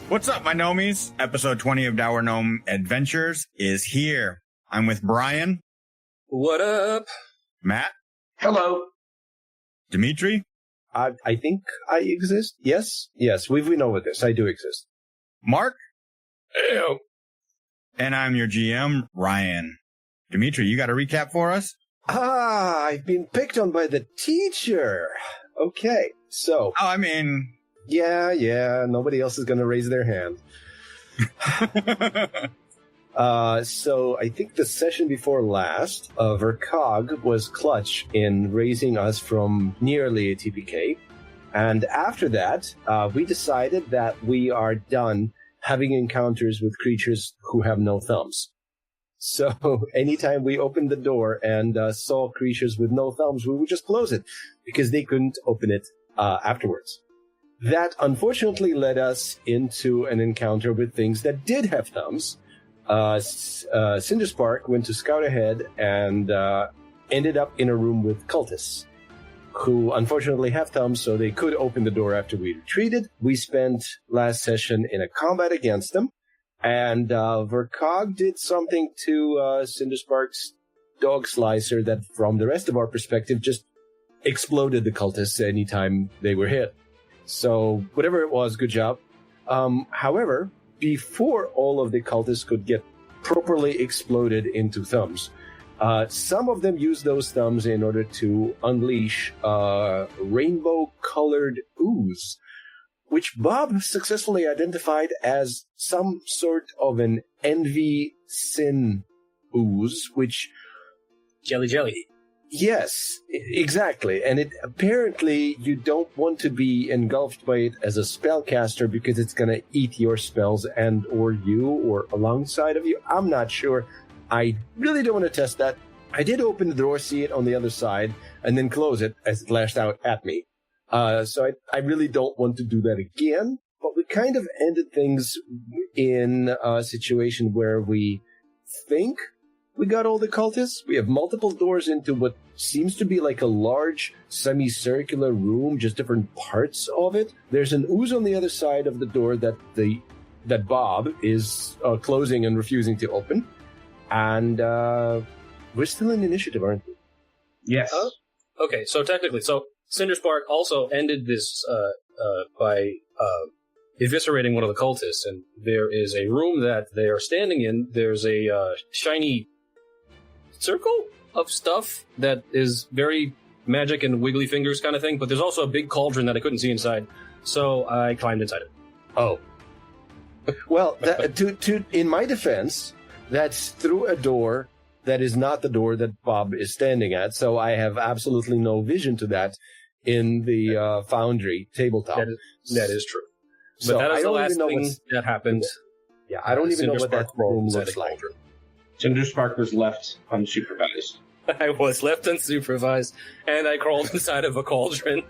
What's up, my gnomies? Episode 20 of Dour Gnome Adventures is here. I'm with Brian. What up? Matt. Hello. Dimitri. I think I exist. Yes, we know what this. I do exist. Mark. Ew. And I'm your GM, Ryan. Dimitri, you got a recap for us? I've been picked on by the teacher. Okay, so... Yeah, nobody else is going to raise their hand. So I think the session before last, Vercog was clutch in raising us from nearly a TPK. And after that, we decided that we are done having encounters with creatures who have no thumbs. So anytime we opened the door and saw creatures with no thumbs, we would just close it because they couldn't open it afterwards. That unfortunately led us into an encounter with things that did have thumbs. Cinderspark went to scout ahead and ended up in a room with cultists who unfortunately have thumbs, so they could open the door after we retreated. We spent last session in a combat against them, and Vercog did something to Cinderspark's dog slicer that, from the rest of our perspective, just exploded the cultists anytime they were hit. So, whatever it was, good job. However, before all of the cultists could get properly exploded into thumbs, some of them used those thumbs in order to unleash rainbow-colored ooze, which Bob successfully identified as some sort of an envy sin ooze, which... Jelly. Yes, exactly. And it apparently you don't want to be engulfed by it as a spellcaster because it's going to eat your spells and or you or alongside of you. I'm not sure. I really don't want to test that. I did open the door, see it on the other side, and then close it as it lashed out at me. So I really don't want to do that again. But we kind of ended things in a situation where we think we got all the cultists. We have multiple doors into what seems to be like a large semicircular room, just different parts of it. There's an ooze on the other side of the door that Bob is closing and refusing to open. And we're still in initiative, aren't we? Yes. Okay, so technically, Cinderspark also ended this by eviscerating one of the cultists, and there is a room that they are standing in. There's a shiny circle of stuff that is very magic and wiggly fingers kind of thing, but there's also a big cauldron that I couldn't see inside, so I climbed inside it. Oh. Well, in my defense, that's through a door that is not the door that Bob is standing at, so I have absolutely no vision to that in the Foundry tabletop. That is true. But so that is the last thing that happened. Yeah, I don't even know what that room looks like. Cinderspark was left unsupervised. I was left unsupervised, and I crawled inside of a cauldron.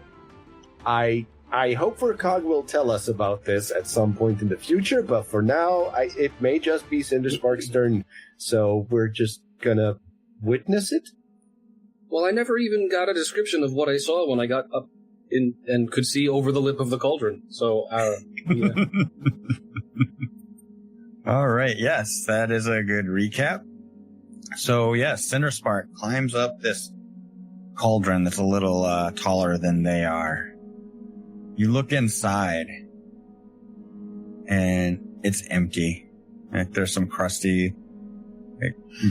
I hope Vercog will tell us about this at some point in the future, but for now, it may just be Cinderspark's turn, so we're just gonna witness it? Well, I never even got a description of what I saw when I got up in and could see over the lip of the cauldron, so, yeah. All right, yes, that is a good recap. So, yes, Cinderspark climbs up this cauldron that's a little taller than they are. You look inside, and it's empty. Like, there's some crusty,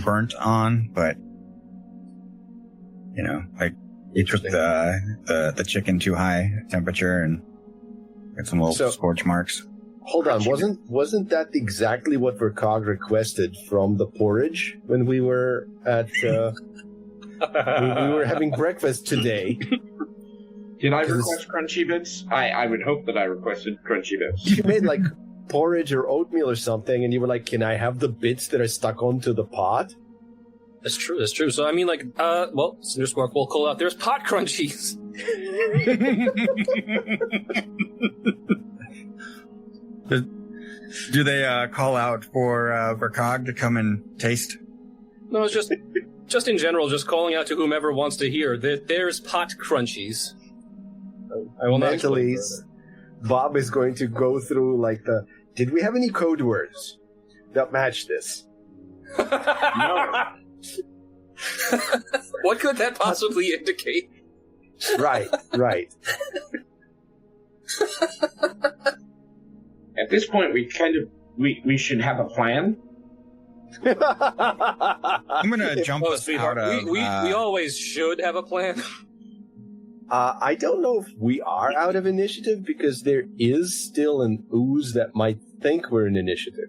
burnt on, but, you took the chicken too high temperature and got some little scorch marks. Hold on, wasn't that exactly what Vercog requested from the porridge when we were at we were having breakfast today? Did I request crunchy bits? I would hope that I requested crunchy bits. You made like porridge or oatmeal or something, and you were like, "Can I have the bits that are stuck onto the pot?" That's true. So I mean, Cinderspark will call out. There's pot crunchies. Do they call out for Vercog to come and taste? No, it's just in general, just calling out to whomever wants to hear that there's pot crunchies. I will mentally, Bob is going to go through like the Did we have any code words that match this? No. What could that possibly indicate? Right. At this point, we should have a plan. I'm going to jump us sweetheart, out of... we always should have a plan. I don't know if we are out of initiative because there is still an ooze that might think we're in initiative.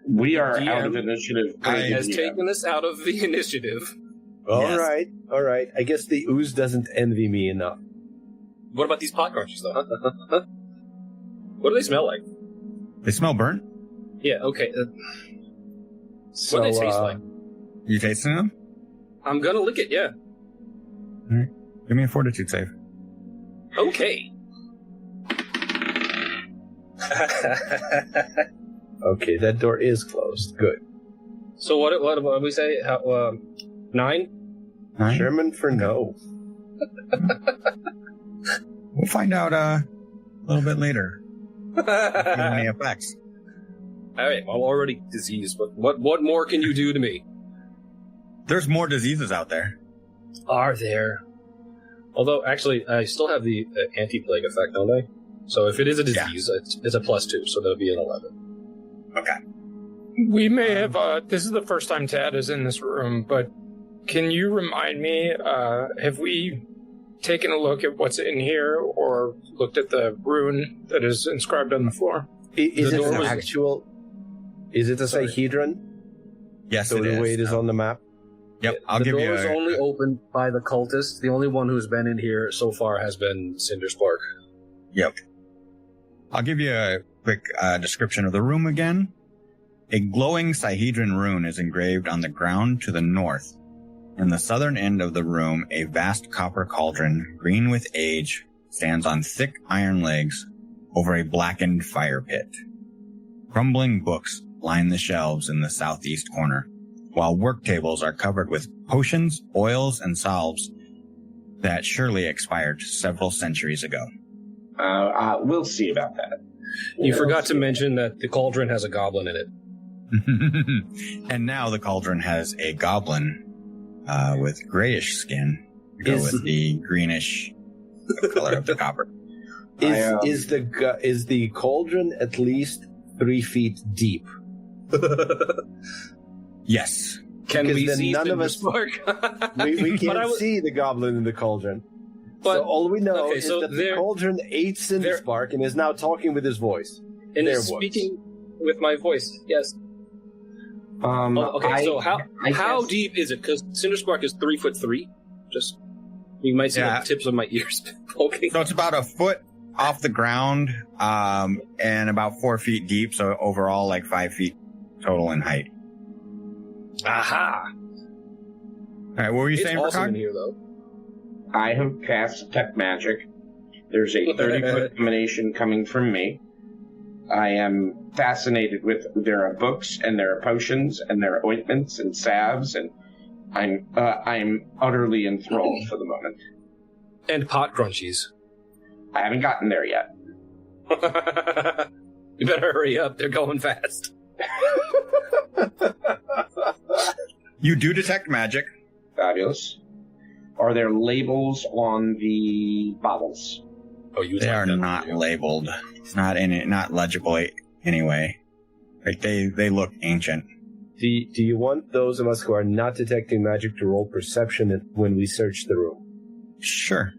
We are DM out of initiative. has taken us out of the initiative. All right. I guess the ooze doesn't envy me enough. What about these pot crunches, though? What do they smell like? They smell burnt? Yeah, okay. So, What do they taste like? You tasting them? I'm gonna lick it, yeah. All right. Give me a fortitude save. Okay. Okay, that door is closed. Good. So what do we say? 9? 9? Sherman for no. We'll find out a little bit later. Any effects. Alright, I'm already diseased, but what more can you do to me? There's more diseases out there. Are there? Although, actually, I still have the anti-plague effect, don't I? So if it is a disease, it's a +2, so that'll be an 11. Okay. We may have, this is the first time Tad is in this room, but can you remind me, have we taken a look at what's in here or looked at the rune that is inscribed on the floor? Is The it door an was- actual... Is it a Sorry. Sahedron? Yes, So it the is. way it is on the map? Yep, I'll the give door you is only opened by the cultist. The only one who's been in here so far has been Cinderspark. Yep. I'll give you a quick description of the room again. A glowing Sahedron rune is engraved on the ground to the north. In the southern end of the room, a vast copper cauldron, green with age, stands on thick iron legs over a blackened fire pit. Crumbling books line the shelves in the southeast corner, while work tables are covered with potions, oils, and salves that surely expired several centuries ago. We'll see about that. You forgot to mention that the cauldron has a goblin in it. And now the cauldron has a goblin with grayish skin to go with the greenish color of the copper. Is the cauldron at least 3 feet deep? Yes. Can Because we then see none of us- Cinderspark? We But can't I was- see the goblin in the cauldron. But So all we know okay, is so that the there- cauldron ate Cinderspark and is now talking with his voice. and There is was. speaking with my voice. Yes. Okay. So how guess- deep is it? Because Cinderspark is 3'3". Just you might see Yeah. the tips of my ears poking. So it's about a foot off the ground, and about 4 feet deep. So overall, like 5 feet total in height. Aha! All right, what were you It's saying, awesome in Rakag? here, though. I have cast Detect Magic. There's a 30-foot emanation coming from me. I am fascinated with. There are books, and there are potions, and there are ointments and salves, and I'm utterly enthralled for the moment. And pot crunchies. I haven't gotten there yet. You better hurry up. They're going fast. You do detect magic. Fabulous. Are there labels on the bottles? Oh, you They like are that, not don't you? labeled. It's not in it, not legible anyway. Like they look ancient. Do you want those of us who are not detecting magic to roll perception when we search the room? Sure.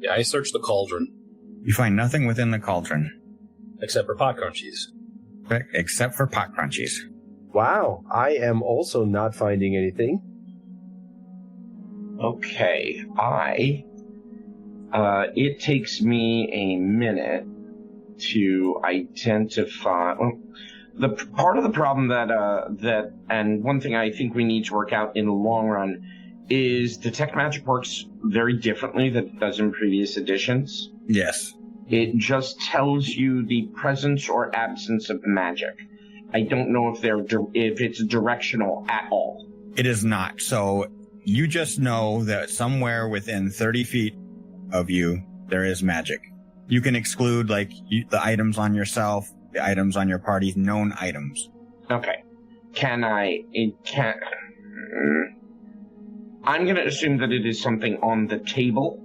Yeah, I searched the cauldron, You find nothing within the cauldron, except for pot crunchies. except for pot crunchies. Wow, I am also not finding anything. Okay, it takes me a minute to identify. Well, the part of the problem and one thing I think we need to work out in the long run is Detect Magic works very differently than it does in previous editions. Yes. It just tells you the presence or absence of magic. I don't know if it's directional at all. It is not. So you just know that somewhere within 30 feet of you, there is magic. You can exclude the items on yourself, the items on your party known items. Okay. I'm going to assume that it is something on the table.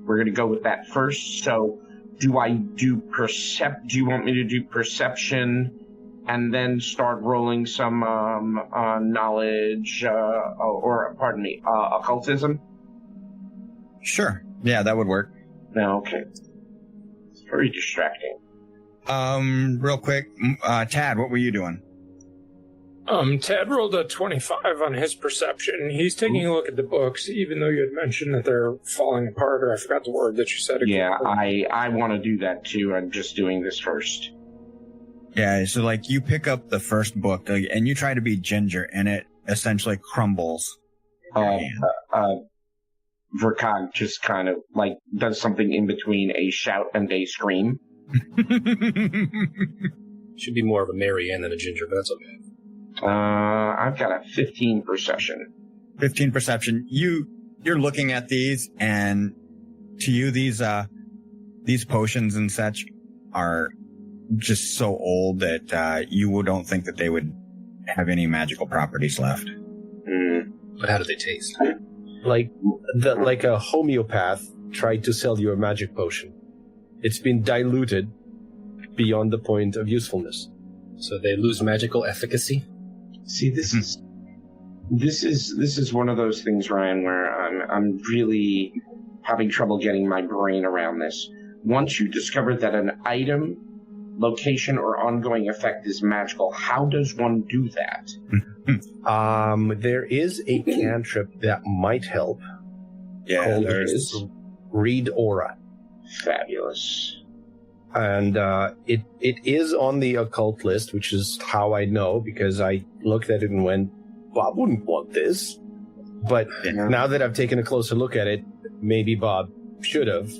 We're going to go with that first. So, do you want me to do perception and then start rolling some knowledge, occultism? Sure. Yeah, that would work. No, okay. It's very distracting. Real quick, Tad, what were you doing? Tad rolled a 25 on his perception. He's taking a look at the books, even though you had mentioned that they're falling apart, or I forgot the word that you said. Yeah, I want to do that too. I'm just doing this first. Yeah, so like you pick up the first book and you try to be Ginger, and it essentially crumbles. Verkog just kind of like does something in between a shout and a scream. Should be more of a Marianne than a Ginger, but that's okay. I've got a 15 perception. 15 perception. You're looking at these, and to you, these potions and such are just so old that you don't think that they would have any magical properties left. But how do they taste? Like a homeopath tried to sell you a magic potion. It's been diluted beyond the point of usefulness. So they lose magical efficacy? See, this is one of those things, Ryan, where I'm really having trouble getting my brain around this. Once you discover that an item, location, or ongoing effect is magical, how does one do that? There is a cantrip that might help. Yeah, there's Read Aura. Fabulous. And it is on the occult list, which is how I know, because I looked at it and went, Bob wouldn't want this. But now that I've taken a closer look at it, maybe Bob should have.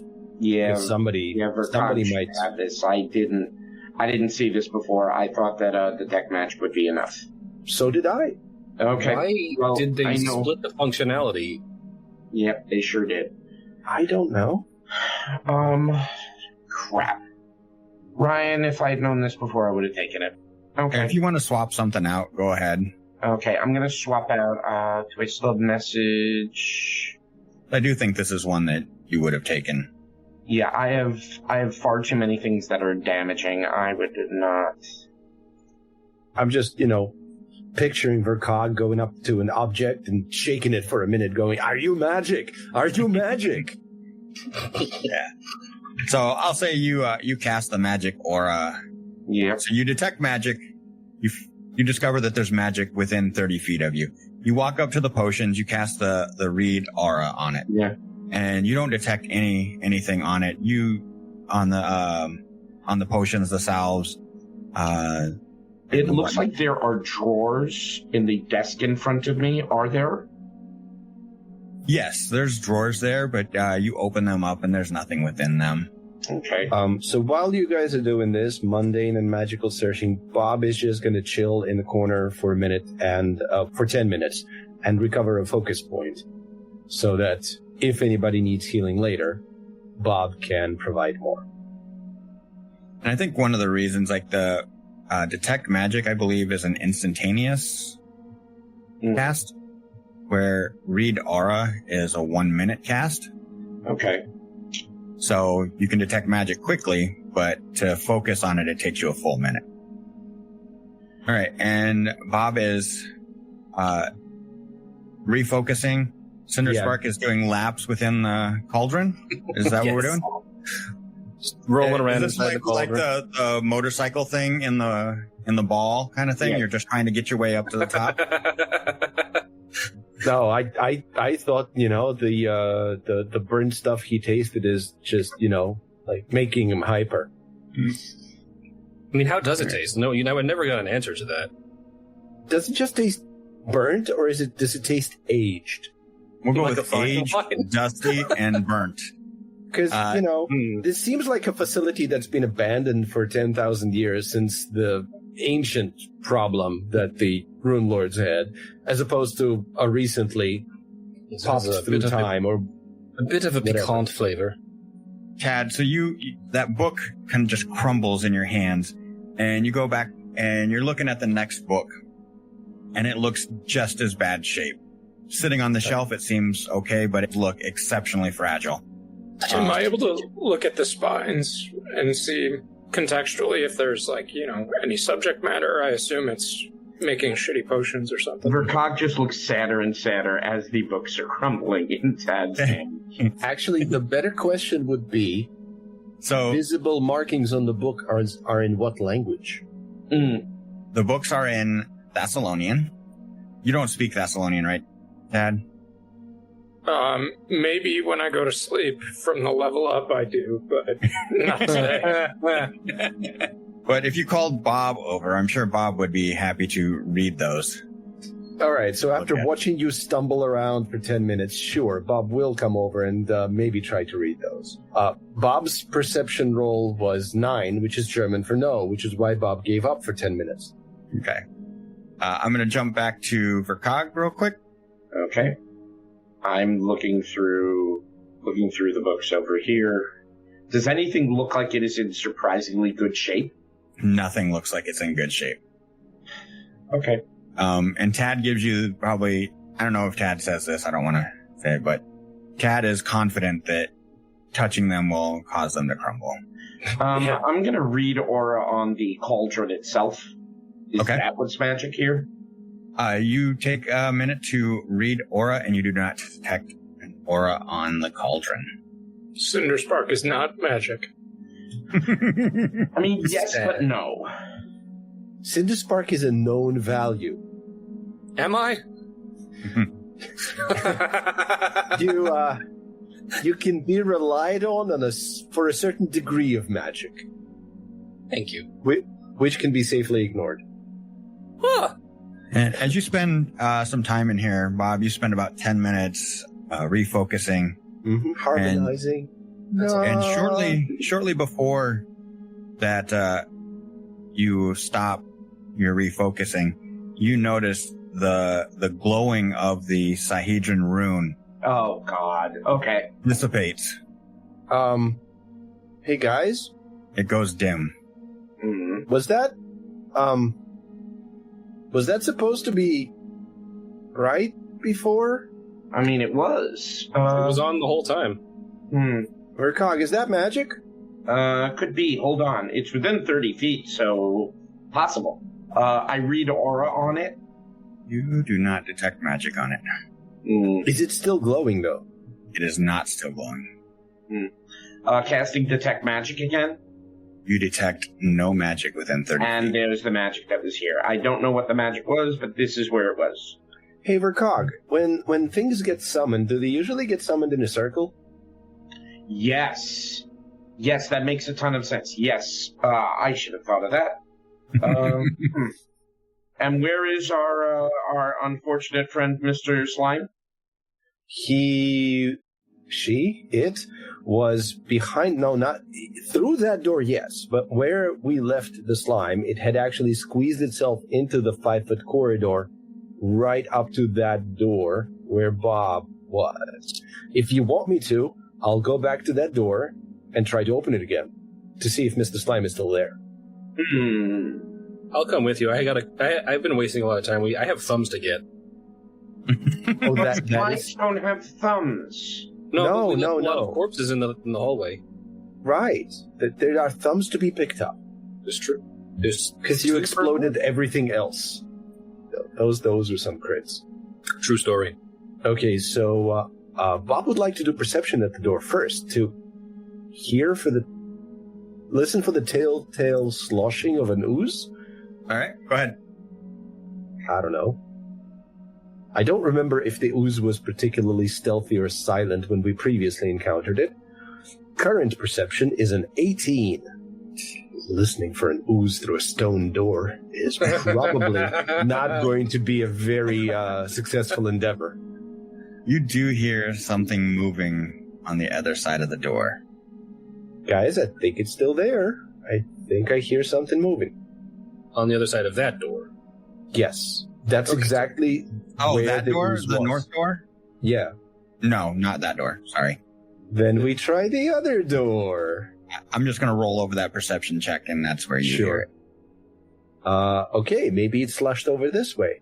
Yeah, somebody might have this. I didn't see this before. I thought that detect magic would be enough. So did I. Okay. Why did they split the functionality? Yep, they sure did. I don't know. Crap. Ryan, if I had known this before, I would have taken it. Okay. If you want to swap something out, go ahead. Okay, I'm going to swap out, do I still have message? I do think this is one that you would have taken. Yeah, I have far too many things that are damaging. I would not. I'm just, picturing Verkog going up to an object and shaking it for a minute, going, "Are you magic? Are you magic?" Yeah. So I'll say you cast the magic aura. Yeah. So you detect magic. You discover that there's magic within 30 feet of you. You walk up to the potions. You cast the read aura on it. Yeah. And you don't detect anything on it. On the potions, the salves. It looks like there are drawers in the desk in front of me. Are there? Yes, there's drawers there, but you open them up and there's nothing within them. Okay. So while you guys are doing this mundane and magical searching, Bob is just going to chill in the corner for a minute and for 10 minutes and recover a focus point, so that if anybody needs healing later, Bob can provide more. And I think one of the reasons, like the detect magic, I believe, is an instantaneous cast, where read aura is a 1 minute cast. Okay. So you can detect magic quickly, but to focus on it, it takes you a full minute. All right. And Bob is refocusing. Cinderspark is doing laps within the cauldron. Is that what we're doing? Just rolling around is this inside the cauldron. like the motorcycle thing in the ball kind of thing? Yeah. You're just trying to get your way up to the top? No, I thought, the burnt stuff he tasted is just, like making him hyper. I mean, how does it taste? No, I never got an answer to that. Does it just taste burnt, or does it taste aged? We'll go Like with a fine aged, wine. dusty, and burnt. Because, Hmm. this seems like a facility that's been abandoned for 10,000 years since the ancient problem that the Rune Lords had, as opposed to a recently This popped has through time, or a bit of a whatever. piquant flavor. Tad, so that book kind of just crumbles in your hands, and you go back and you're looking at the next book, and it looks just as bad shape. Sitting on the shelf, it seems okay, but it looks exceptionally fragile. Am I able to look at the spines and see contextually if there's, any subject matter? I assume it's making shitty potions or something. Verkog just looks sadder and sadder as the books are crumbling in Tad's hand. Actually, the better question would be, visible markings on the book are in what language? The books are in Thessalonian. You don't speak Thessalonian, right, Tad? Maybe when I go to sleep from the level up I do, but not today. But if you called Bob over, I'm sure Bob would be happy to read those. All right, so after watching you stumble around for 10 minutes, sure, Bob will come over and maybe try to read those. Bob's perception roll was 9, which is German for no, which is why Bob gave up for 10 minutes. Okay. I'm going to jump back to Verkog real quick. Okay. I'm looking through the books over here. Does anything look like it is in surprisingly good shape? Nothing looks like it's in good shape. Okay. And Tad gives you probably, I don't know if Tad says this, I don't want to say it, but Tad is confident that touching them will cause them to crumble. I'm going to read aura on the cauldron itself. Is that what's magic here? You take a minute to read aura, and you do not detect an aura on the cauldron. Cinder Spark is not magic. I mean, yes, but no. Cinder Spark is a known value. Am I? You can be relied on for a certain degree of magic. Thank you. Which can be safely ignored. Huh. And as you spend some time in here, Bob, you spend about 10 minutes refocusing. Mm-hmm. Harmonizing. And shortly before that you stop your refocusing, you notice the glowing of the Sahedron rune. Oh, God. Okay. Dissipates. Hey, guys? It goes dim. Mm-hmm. Was that supposed to be right before? I mean, it was. It was on the whole time. Verkog, is that magic? Could be. Hold on. It's within 30 feet, so possible. I read aura on it. You do not detect magic on it. Is it still glowing, though? It is not still glowing. Casting detect magic again. You detect no magic within 30 and feet. There's the magic that was here. I don't know what the magic was, but this is where it was. Hey, Verkog, when things get summoned, do they usually get summoned in a circle? Yes. Yes, that makes a ton of sense. Yes. I should have thought of that. And where is our unfortunate friend, Mr. Slime? It was behind, no, not through that door, yes, but where we left the slime, it had actually squeezed itself into the 5-foot corridor right up to that door where Bob was. If you want me to, I'll go back to that door and try to open it again to see if Mr. Slime is still there. I'll come with you. I've been wasting a lot of time. I have thumbs to get. Oh, that Slimes don't have thumbs. No. A lot of corpses in the hallway. Right. There are thumbs to be picked up. It's true. Because you exploded everything else. Those were some crits. True story. Okay, so Bob would like to do perception at the door first to listen for the telltale sloshing of an ooze. All right, go ahead. I don't know. I don't remember if the ooze was particularly stealthy or silent when we previously encountered it. Current perception is an 18. Listening for an ooze through a stone door is probably not going to be a very successful endeavor. You do hear something moving on the other side of the door. Guys, I think it's still there. I think I hear something moving. On the other side of that door? Yes. That's exactly where that door? ooze The was. north door? Yeah. No, not that door. Sorry. Then we try the other door. I'm just going to roll over that perception check, and that's where you hear it. Okay, maybe it's slushed over this way.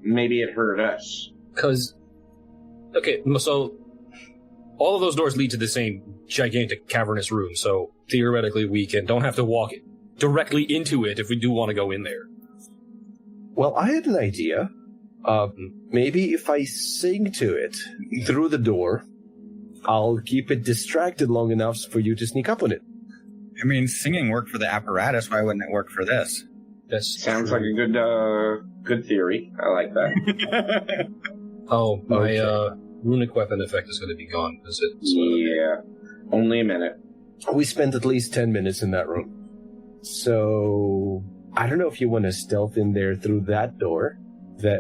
Maybe it hurt us. Okay, so all of those doors lead to the same gigantic cavernous room, so theoretically we don't have to walk directly into it if we do want to go in there. Well, I had an idea. Maybe if I sing to it through the door, I'll keep it distracted long enough for you to sneak up on it. I mean, singing worked for the apparatus. Why wouldn't it work for this? Sounds like a good theory. I like that. Oh, my runic weapon effect is going to be gone, is it? Yeah. Only a minute. We spent at least 10 minutes in that room. So, I don't know if you want to stealth in there through that door,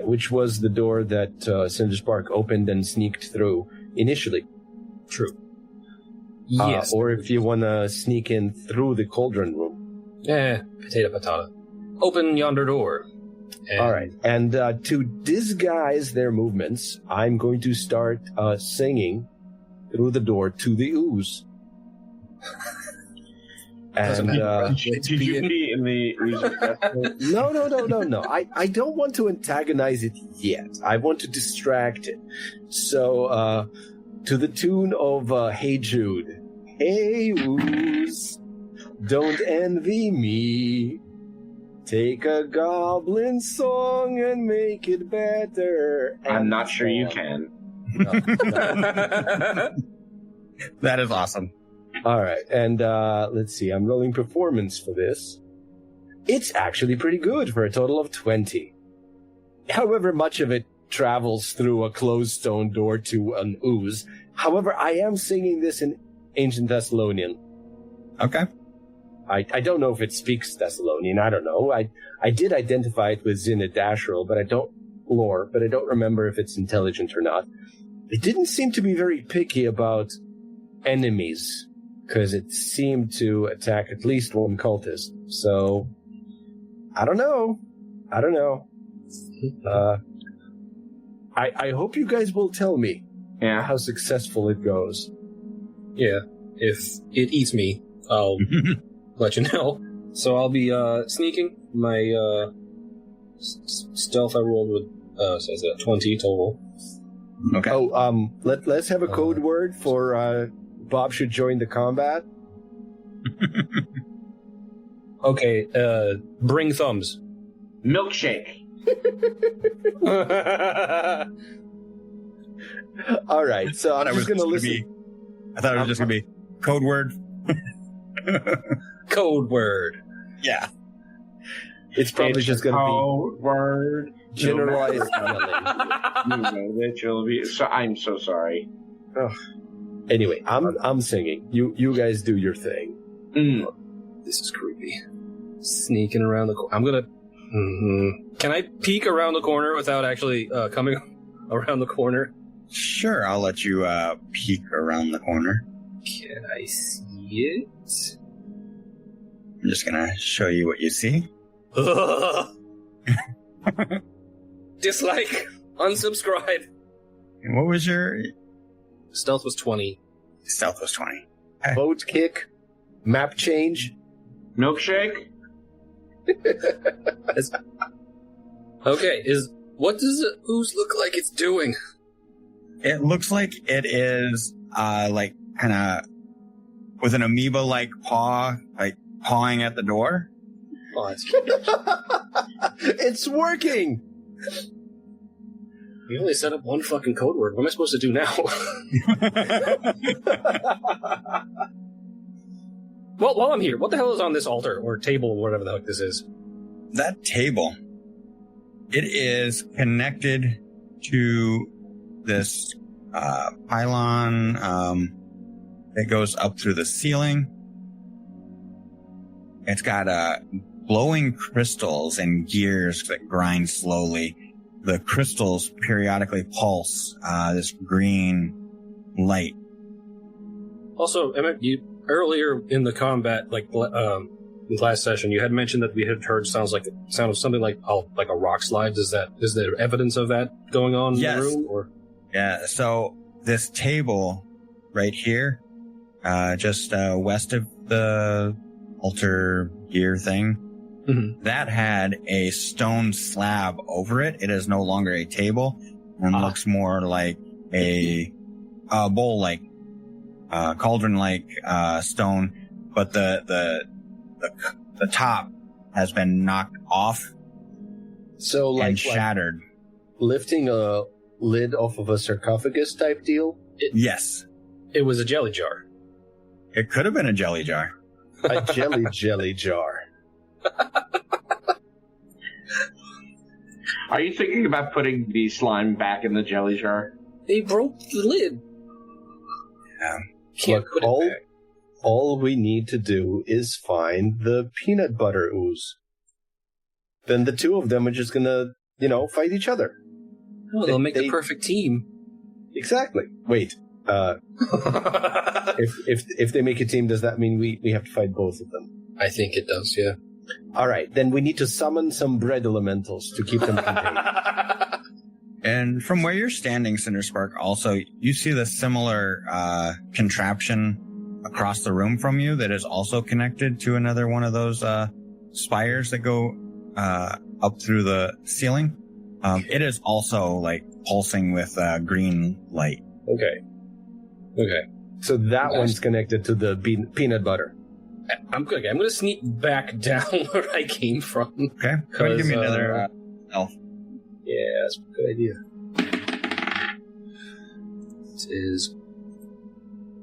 which was the door that Cinderspark opened and sneaked through initially. True. Yes. Or if you want to sneak in through the cauldron room. Potato patata. Open yonder door. All right. And to disguise their movements, I'm going to start singing through the door to the ooze. And did you be in the ooze? No. I don't want to antagonize it yet. I want to distract it. So, to the tune of Hey Jude. Hey ooze, don't envy me. Take a goblin song and make it better. I'm not sure you can. No. That is awesome. All right, and let's see. I'm rolling performance for this. It's actually pretty good for a total of 20. However, much of it travels through a closed stone door to an ooze. However, I am singing this in Ancient Thessalonian. Okay. I don't know if it speaks Thessalonian. I don't know. I did identify it with Zinadashral, but I don't remember if it's intelligent or not. It didn't seem to be very picky about enemies, because it seemed to attack at least one cultist. So, I don't know. I hope you guys will tell me how successful it goes. Yeah, if it eats me, I'll let you know. So I'll be sneaking. My stealth I rolled with says that 20 total. Okay. Oh, let's have a code word for Bob should join the combat. Okay, bring thumbs. Milkshake. All right, so I'm just going to listen. I thought it was just going to be code word. Code word. Yeah. It's probably just going to be code word. Generalized yelling. I'm so sorry. Oh. Anyway, I'm singing. You guys do your thing. This is creepy. Sneaking around the corner. I'm gonna. Can I peek around the corner without actually coming around the corner? Sure, I'll let you peek around the corner. Can I see it? I'm just gonna show you what you see. Dislike. Unsubscribe. And what was your... Stealth was 20. Stealth was 20. Vote kick. Map change. Milkshake? Okay, what does the ooze look like it's doing? It looks like it is, like, kind of with an amoeba-like paw, like, pawing at the door. Oh, that's cute. It's working! We only set up one fucking code word. What am I supposed to do now? Well, while I'm here, what the hell is on this altar, or table, or whatever the heck this is? That table, it is connected to this pylon that goes up through the ceiling. It's got glowing crystals and gears that grind slowly. The crystals periodically pulse this green light. Also, Emmett, you earlier in the combat, like in last session, you had mentioned that we had heard sound of something like a rock slide. Is there evidence of that going on in the room? Or? Yeah. So this table right here, just west of the altar gear thing. Mm-hmm. That had a stone slab over it. It is no longer a table and looks more like a bowl-like, cauldron-like stone. But the top has been knocked off So, and like shattered. lifting a lid off of a sarcophagus type deal? Yes, It was a jelly jar. it could have been a jelly jar. A jelly jar. Are you thinking about putting the slime back in the jelly jar? They broke the lid. Yeah. Can't Look, put it back. all we need to do is find the peanut butter ooze. Then the two of them are just gonna, fight each other. Oh, they'll make the perfect team. Exactly. Wait. If they make a team, does that mean we have to fight both of them? I think it does, yeah. All right, then we need to summon some bread elementals to keep them contained. And from where you're standing, Cinderspark, also, you see the similar contraption across the room from you that is also connected to another one of those spires that go up through the ceiling. It is also pulsing with green light. Okay. So that one's connected to the peanut butter. I'm good. I'm going to sneak back down where I came from. Okay. Go ahead and give me another elf. Yeah, that's a good idea. It is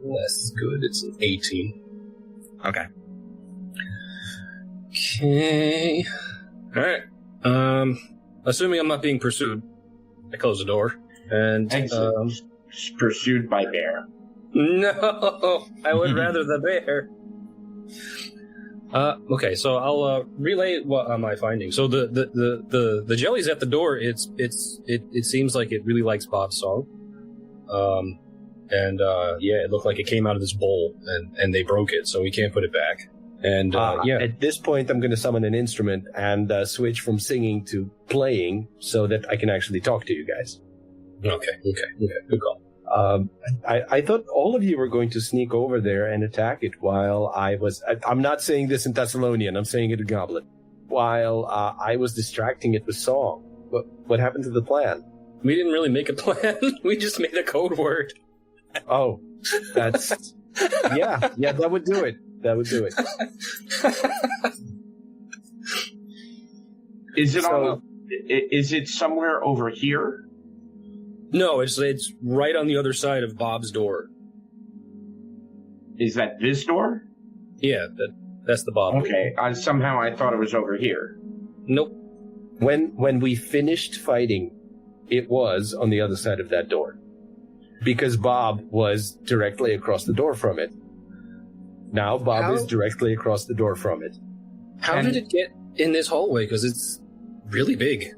less good. It's an 18. Okay. Okay. All right. Assuming I'm not being pursued, I close the door and Pursued by bear. no, I would rather the bear. Okay, so I'll relay what am I finding. So the jelly's at the door. It seems like it really likes Bob's song. It looked like it came out of this bowl and they broke it, so we can't put it back. And At this point, I'm going to summon an instrument and switch from singing to playing so that I can actually talk to you guys. Okay, good call. I thought all of you were going to sneak over there and attack it while I'm not saying this in Thessalonian, I'm saying it in Goblin. While I was distracting it with song. What happened to the plan? We didn't really make a plan. We just made a code word. Oh, that's... yeah, that would do it. Is it is it somewhere over here? No, it's right on the other side of Bob's door. Is that this door? Yeah, that's the Bob door. Okay, somehow I thought it was over here. Nope. When we finished fighting, it was on the other side of that door. Because Bob was directly across the door from it. Now Bob is directly across the door from it. How did it get in this hallway? Because it's really big.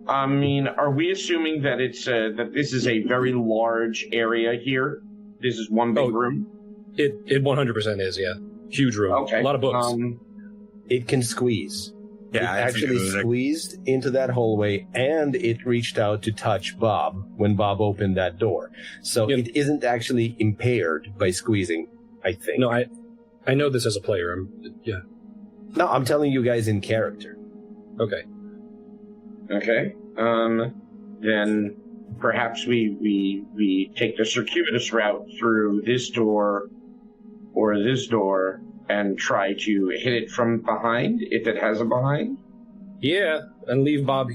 I mean, are we assuming that it's that this is a very large area here? This is one big room? It 100% is, yeah. Huge room. Okay. A lot of books. It can squeeze. Yeah, it actually squeezed into that hallway, and it reached out to touch Bob when Bob opened that door. So it isn't actually impaired by squeezing, I think. No, I know this as a player. No, I'm telling you guys in character. Okay. Okay. Then perhaps we take the circuitous route through this door or this door and try to hit it from behind, if it has a behind? Yeah, and leave Bob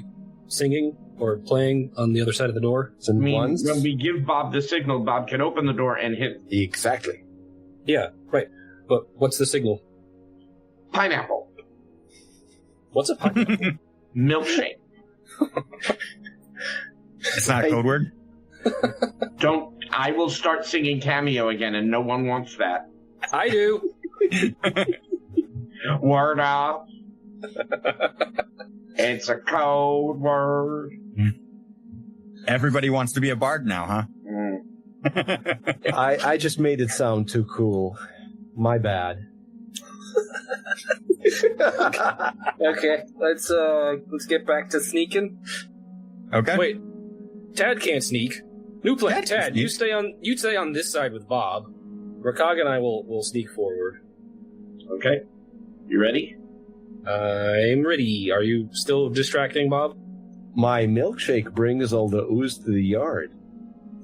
singing or playing on the other side of the door. I mean, when we give Bob the signal, Bob can open the door and hit. Exactly. Yeah, right. But what's the signal? Pineapple. What's a pineapple? Milkshake. It's not a code word? I will start singing Cameo again, and no one wants that. I do. Word up. It's a code word. Everybody wants to be a bard now, huh? I just made it sound too cool. My bad. Okay, let's get back to sneaking. Okay. Wait, Tad can't sneak. New plan, Tad. You stay on this side with Bob. Rakag and I will sneak forward. Okay. You ready? I'm ready. Are you still distracting, Bob? My milkshake brings all the ooze to the yard.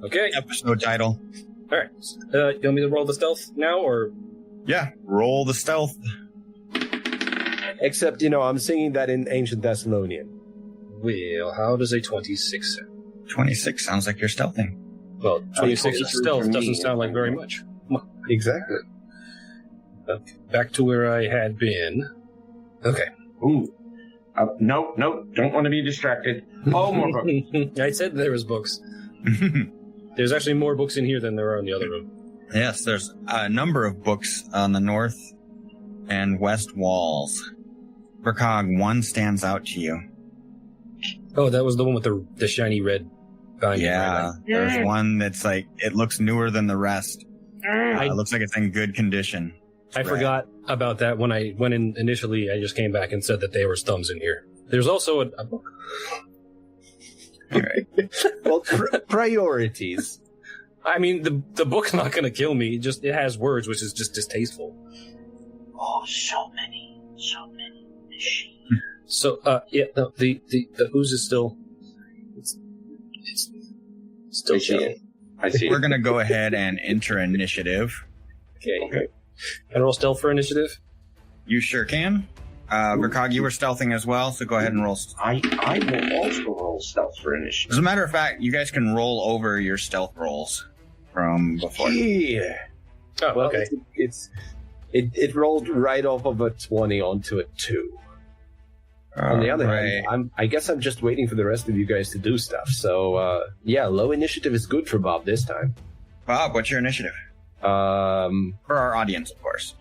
Okay. Episode title. All right. You want me to roll the stealth now, or? Yeah, roll the stealth. Except, I'm singing that in ancient Thessalonian. Well, how does a 26 sound? 26 sounds like you're stealthing. Well, 26 stealth doesn't sound like very much. Exactly. Okay, back to where I had been. Okay. Ooh. No, don't want to be distracted. Oh, more books. I said there was books. There's actually more books in here than there are in the other room. Yes, there's a number of books on the north and west walls. Rakag, one stands out to you. Oh, that was the one with the shiny red binding. Yeah, right? there's one that's like, it looks newer than the rest. It looks like it's in good condition. I forgot about that when I went in initially. I just came back and said that there was thumbs in here. There's also a book. All right. Well, priorities. I mean, the book's not going to kill me. It has words, which is just distasteful. Oh, so many machines. So, yeah, no, the Ooze is still, it's still chilling. I see. We're going to go ahead and enter initiative. Okay. Can I roll stealth for initiative? You sure can. Rakag, you were stealthing as well, so go ahead and roll. I will also roll stealth for initiative. As a matter of fact, you guys can roll over your stealth rolls from before. Yeah. Oh, Well, okay. it rolled right off of a 20 onto a 2. On the other hand, I guess I'm just waiting for the rest of you guys to do stuff. So, yeah, low initiative is good for Bob this time. Bob, what's your initiative? For our audience, of course.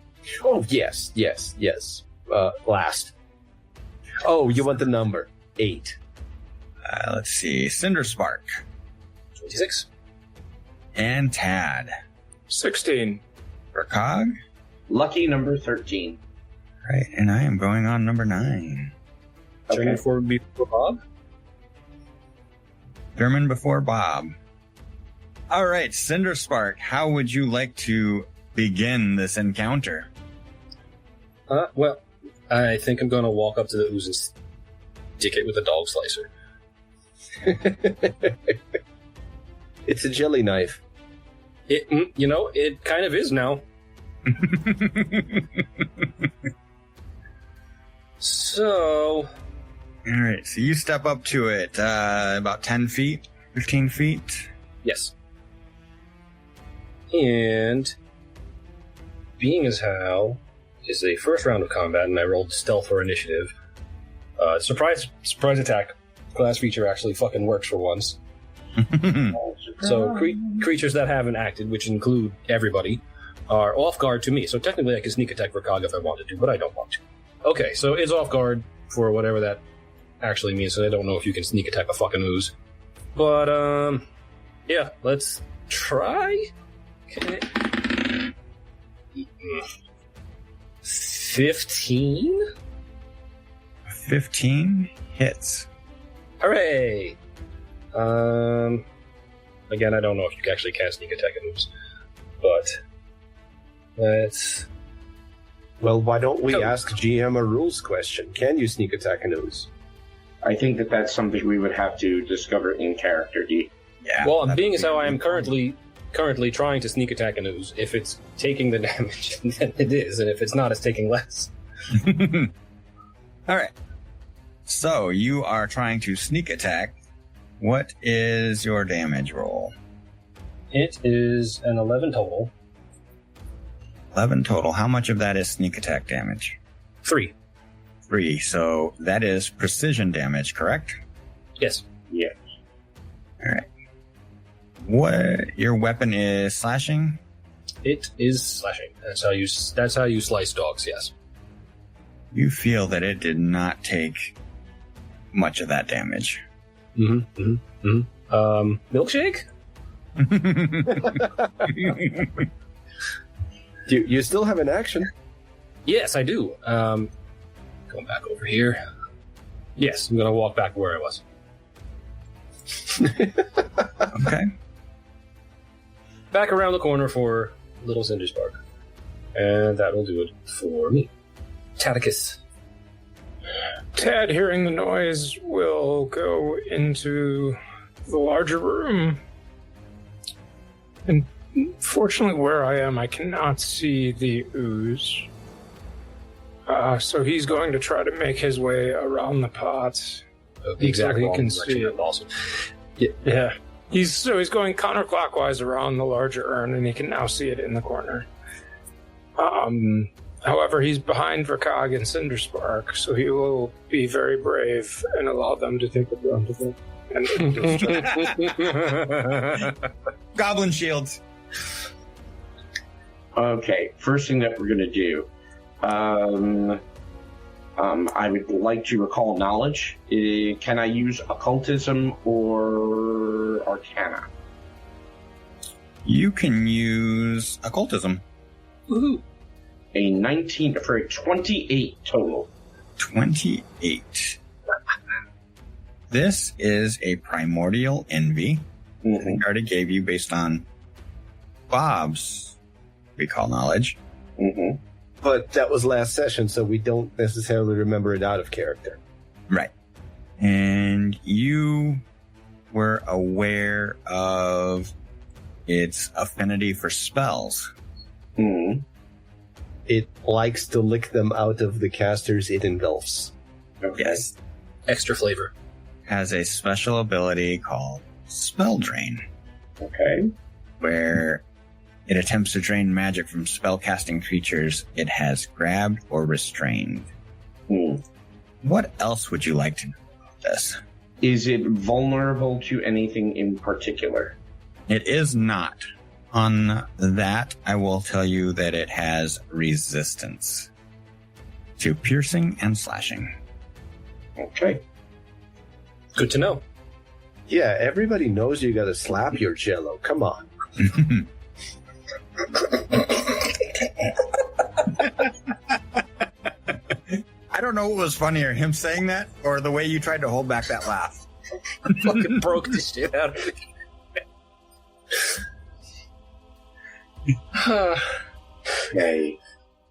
Oh, yes. Last. Oh, you want the number. 8. Let's see. Cinderspark 26. and Tad. 16. Rakag. Lucky number 13. Right, and I am going on number 9. Turning forward before Bob. German before Bob. All right, Cinderspark, how would you like to begin this encounter? Well, I think I'm going to walk up to the Ooze and stick it with a dog slicer. It's a jelly knife. It kind of is now. So... All right, so you step up to it about 10 feet, 15 feet. Yes. And being as how is the first round of combat, and I rolled stealth or initiative. Surprise attack class feature actually fucking works for once. So creatures that haven't acted, which include everybody, are off guard to me. So technically I can sneak attack Rakag if I wanted to, but I don't want to. Okay, so it's off guard for whatever that actually means, so I don't know if you can sneak attack a fucking Ooze. But, yeah, let's try. Okay. 15? 15 hits. Hooray! Again, I don't know if you actually can sneak attack an Ooze, but let's... Well, why don't we ask GM a rules question? Can you sneak attack an ooze? I think that's something we would have to discover in character, D. Yeah. Well, being as how I am currently trying to sneak attack an Ooze, if it's taking the damage, then it is, and if it's not, it's taking less. All right. So you are trying to sneak attack. What is your damage roll? It is an 11 total. 11 total. How much of that is sneak attack damage? 3. 3. So that is precision damage, correct? Yes. Yeah. All right. What your weapon is slashing? It is slashing. That's how you slice dogs. Yes. You feel that it did not take much of that damage. Milkshake? You still have an action. Yes, I do. Going back over here. Yes, I'm going to walk back where I was. Okay. back around the corner for little Cinderspark. And that will do it for me. Taticus. Tad, hearing the noise, will go into the larger room. And fortunately, where I am, I cannot see the ooze. So he's going to try to make his way around the pot. The exact he wrong can direction. see it. Awesome. Yeah. He's going counterclockwise around the larger urn, and he can now see it in the corner. However, he's behind Verkog and Cinderspark, so he will be very brave and allow them to take the brunt of it. Goblin shields. Okay, first thing that we're going to do. I would like to recall knowledge. Can I use occultism or arcana? You can use occultism. Woohoo. A 19 for a 28 total. 28. This is a primordial envy. I think I already gave you based on Bob's recall knowledge. Mm-hmm. But that was last session, so we don't necessarily remember it out of character. Right. And you were aware of its affinity for spells. Mm-hmm. It likes to lick them out of the casters it engulfs. Okay. Yes. Extra flavor. Has a special ability called Spell Drain, Okay. where it attempts to drain magic from spellcasting creatures it has grabbed or restrained. Hmm. What else would you like to know about this? Is it vulnerable to anything in particular? It is not. On that, I will tell you that it has resistance to piercing and slashing. Okay. Good to know. Yeah, everybody knows you gotta slap your cello. Come on. I don't know what was funnier, him saying that or the way you tried to hold back that laugh. Fucking broke the shit out of it. Okay.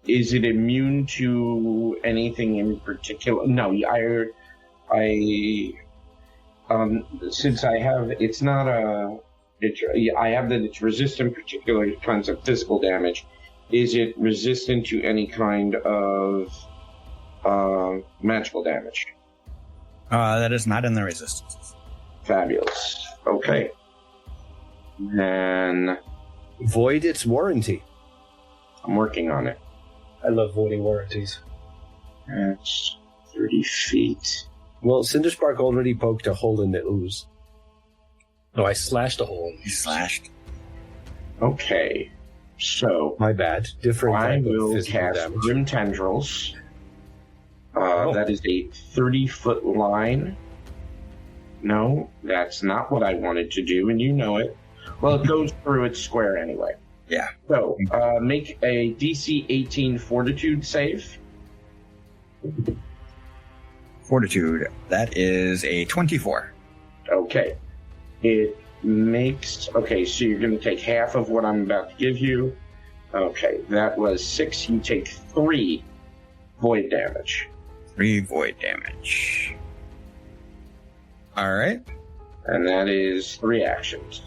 Is it immune to anything in particular? No, since I have, it's not a, I have that it's resistant particular kinds of physical damage. Is it resistant to any kind of magical damage? That is not in the resistances. Fabulous. Okay. Then Void its warranty. I'm working on it. I love voiding warranties. That's 30 feet. Well, Cinderspark already poked a hole in the ooze. No, I slashed a hole. He slashed. Okay. So My bad. Different I type of will physical cast damage. Grim Tendrils. That is a 30-foot line. No, that's not what I wanted to do, and you know it. Well, it goes through its square anyway. Yeah. So, make a DC 18 Fortitude save. Fortitude. That is a 24. Okay. It makes... Okay, so you're going to take half of what I'm about to give you. Okay, that was 6. You take 3 void damage. 3 void damage. Alright. And that is 3 actions.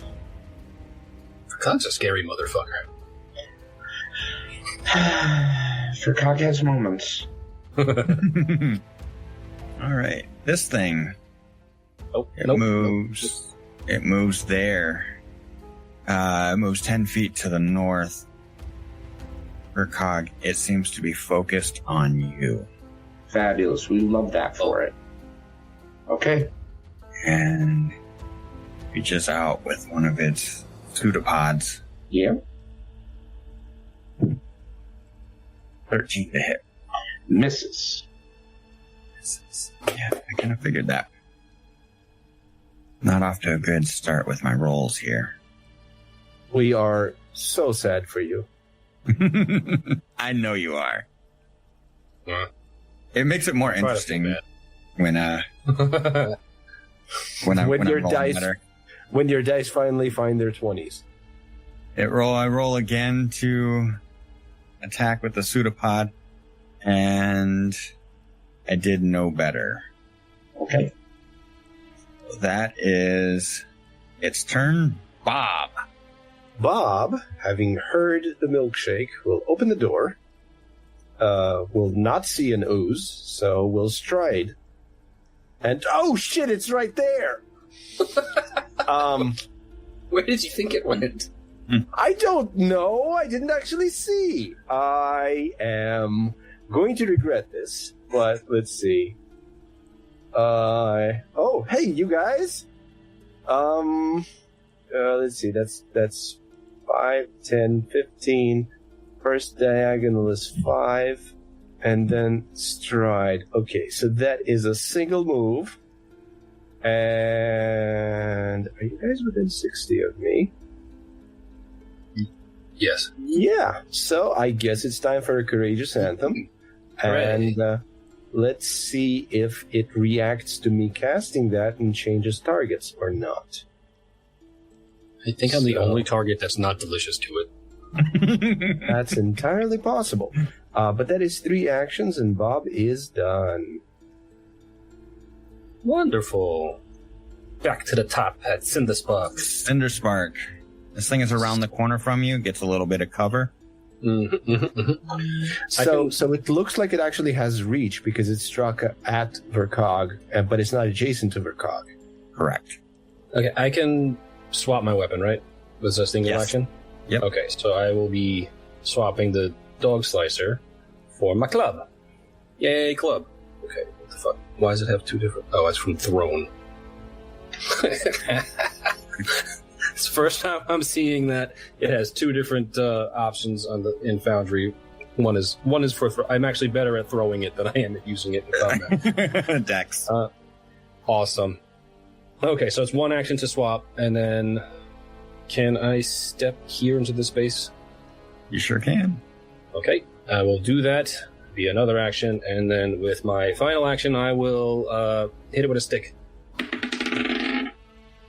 Cock's a scary motherfucker. Verkog has moments. Alright. This thing. It Nope. moves. It moves there. It moves 10 feet to the north. Verkog, it seems to be focused on you. Fabulous. We love that for it. Okay. And reaches out with one of its pseudopods. Yeah. 13 to hit. Misses. Yeah, I kind of figured that. Not off to a good start with my rolls here. We are so sad for you. I know you are. Huh? It makes it more Try to interesting feel when When I'm your rolling dice- better. When your dice finally find their 20s. I roll again to attack with the pseudopod, and I did no better. Okay. That is its turn. Bob. Bob, having heard the milkshake, will open the door. Will not see an ooze, so will stride. And oh shit, it's right there. Where did you think it went? I don't know. I didn't actually see. I am going to regret this, but let's see. Oh, hey, you guys. Let's see. That's 5, 10, 15. First diagonal is 5, and then stride. Okay, so that is a single move. And are you guys within 60 of me? Yes. Yeah, so I guess it's time for a courageous anthem. And let's see if it reacts to me casting that and changes targets or not. I think I'm the only target that's not delicious to it. That's entirely possible. But that is 3 actions, and Bob is done. Wonderful. Back to the top at Cinderspark. Cinderspark. This thing is around the corner from you, gets a little bit of cover. So it looks like it actually has reach because it struck at Vercog, but it's not adjacent to Vercog. Correct. Okay, I can swap my weapon, right? Was this single Yes. action? Yep. Okay, so I will be swapping the dog slicer for my club. Yay, club. Okay, what the fuck? Why does it have 2 different... Oh, it's from Throne. It's the first time I'm seeing that it has 2 different options in Foundry. One is for... I'm actually better at throwing it than I am at using it in combat. Dex. Awesome. Okay, so it's 1 action to swap, and then... Can I step here into this space? You sure can. Okay, I will do that. Be another action, and then with my final action, I will hit it with a stick.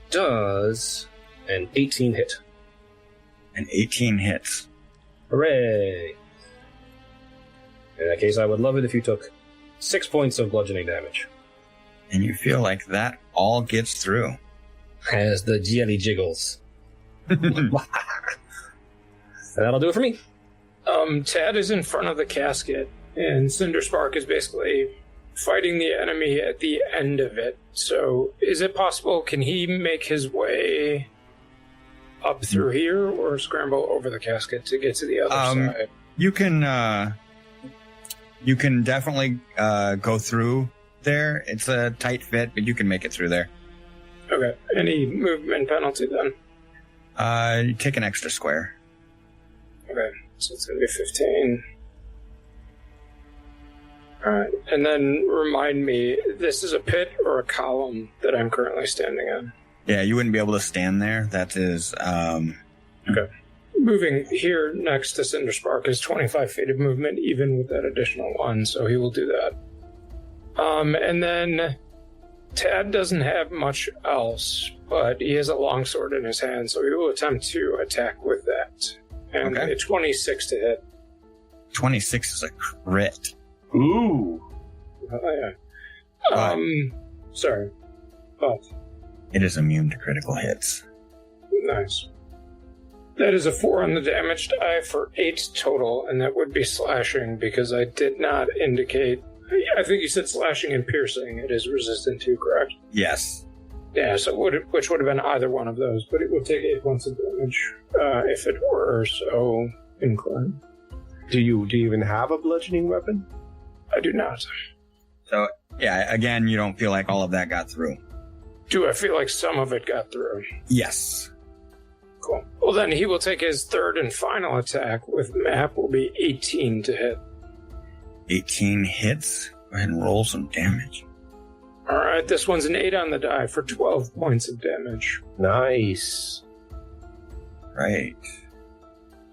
Does an 18 hit? An 18 hits. Hooray! In that case, I would love it if you took 6 points of bludgeoning damage. And you feel like that all gets through. As the jelly jiggles. And that'll do it for me. Tad is in front of the casket, and Cinderspark is basically fighting the enemy at the end of it. So, is it possible, can he make his way up through here, or scramble over the casket to get to the other side? You can definitely go through there. It's a tight fit, but you can make it through there. Okay. Any movement penalty then? You take an extra square. Okay. So it's going to be 15. Alright. And then remind me, this is a pit or a column that I'm currently standing in? Yeah, you wouldn't be able to stand there. That is... Okay. Moving here next to Cinderspark is 25 feet of movement, even with that additional 1, so he will do that. And then Tad doesn't have much else, but he has a longsword in his hand, so he will attempt to attack with that. And Okay. a 26 to hit. 26 is a crit. Ooh. Oh, yeah. Sorry. But, It is immune to critical hits. nice. That is a 4 on the damage die for 8 total, and that would be slashing because I did not indicate... I think you said slashing and piercing. It is resistant to, correct? Yes. Yeah, so which would have been either one of those, but it would take 8 points of damage if it were so inclined. Do you even have a bludgeoning weapon? I do not. So, yeah, again, you don't feel like all of that got through. Do I feel like some of it got through? Yes. Cool. Well, then he will take his third and final attack with map will be 18 to hit. 18 hits. Go ahead and roll some damage. Alright, this one's an 8 on the die for 12 points of damage. Nice. Right.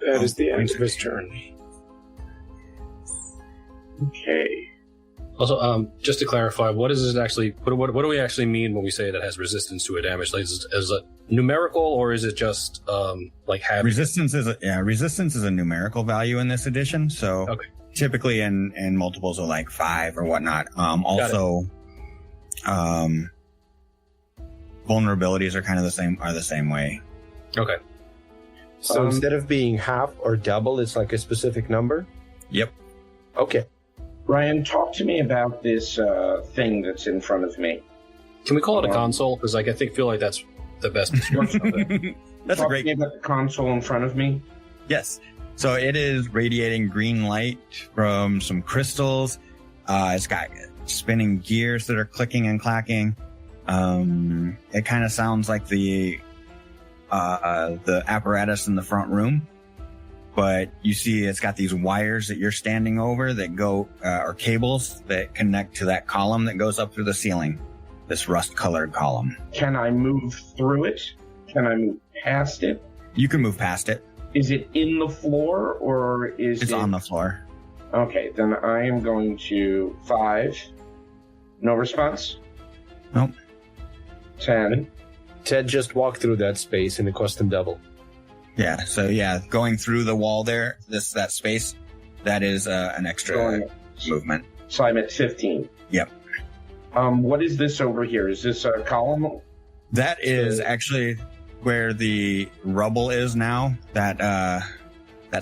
That is the end of his turn. Okay. Also, just to clarify, what is it actually? What do we actually mean when we say that has resistance to a damage? Like, is it numerical, or is it just like having resistance? Resistance is a numerical value in this edition. So typically in multiples of like 5 or whatnot. Also, vulnerabilities are kind of the same way. Okay. So instead of being half or double, it's like a specific number? Yep. Okay. Ryan, talk to me about this thing that's in front of me. Can we call it a console? Because I feel like that's the best description of it. That's talk a great. To me about the console in front of me. Yes. So it is radiating green light from some crystals. It's got spinning gears that are clicking and clacking. It kind of sounds like the apparatus in the front room. But you see it's got these wires that you're standing over that go, or cables that connect to that column that goes up through the ceiling. This rust-colored column. Can I move through it? Can I move past it? You can move past it. Is it in the floor, or is It's on the floor. Okay, then I am going to 5. No response? Nope. 10. Ted just walked through that space and it cost him double. Yeah, so going through the wall there, that space, that is an extra movement. So I'm at 15. Yep. What is this over here? Is this a column? That is actually where the rubble is now. That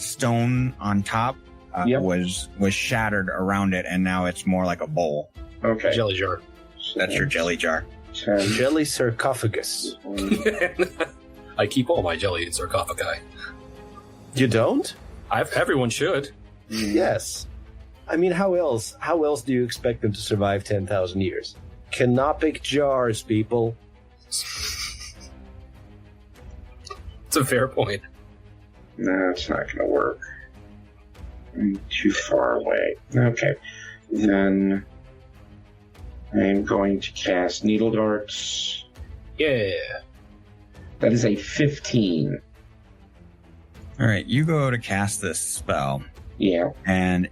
stone on top was shattered around it, and now it's more like a bowl. Okay. Jelly jar. That's your jelly jar. 10. Jelly sarcophagus. I keep all my jelly in sarcophagi. You don't? Everyone should. Yes. I mean, how else do you expect them to survive 10,000 years? Canopic jars, people. It's a fair point. No, it's not going to work. I'm too far away. Okay. Then I'm going to cast Needle Darts. Yeah. That is a 15. All right, you go to cast this spell, Yeah. and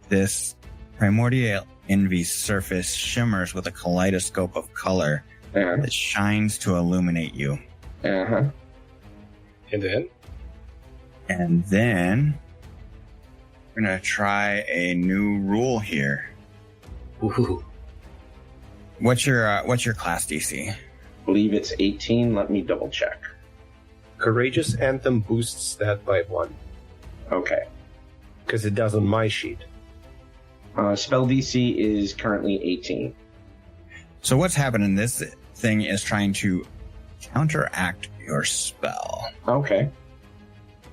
this primordial envy surface shimmers with a kaleidoscope of color that shines to illuminate you. Uh-huh. And then we're going to try a new rule here. Ooh. What's your class DC? Believe it's 18. Let me double check. Courageous Anthem boosts that by 1. Okay. Because it does on my sheet. Spell DC is currently 18. So what's happening? This thing is trying to counteract your spell. Okay.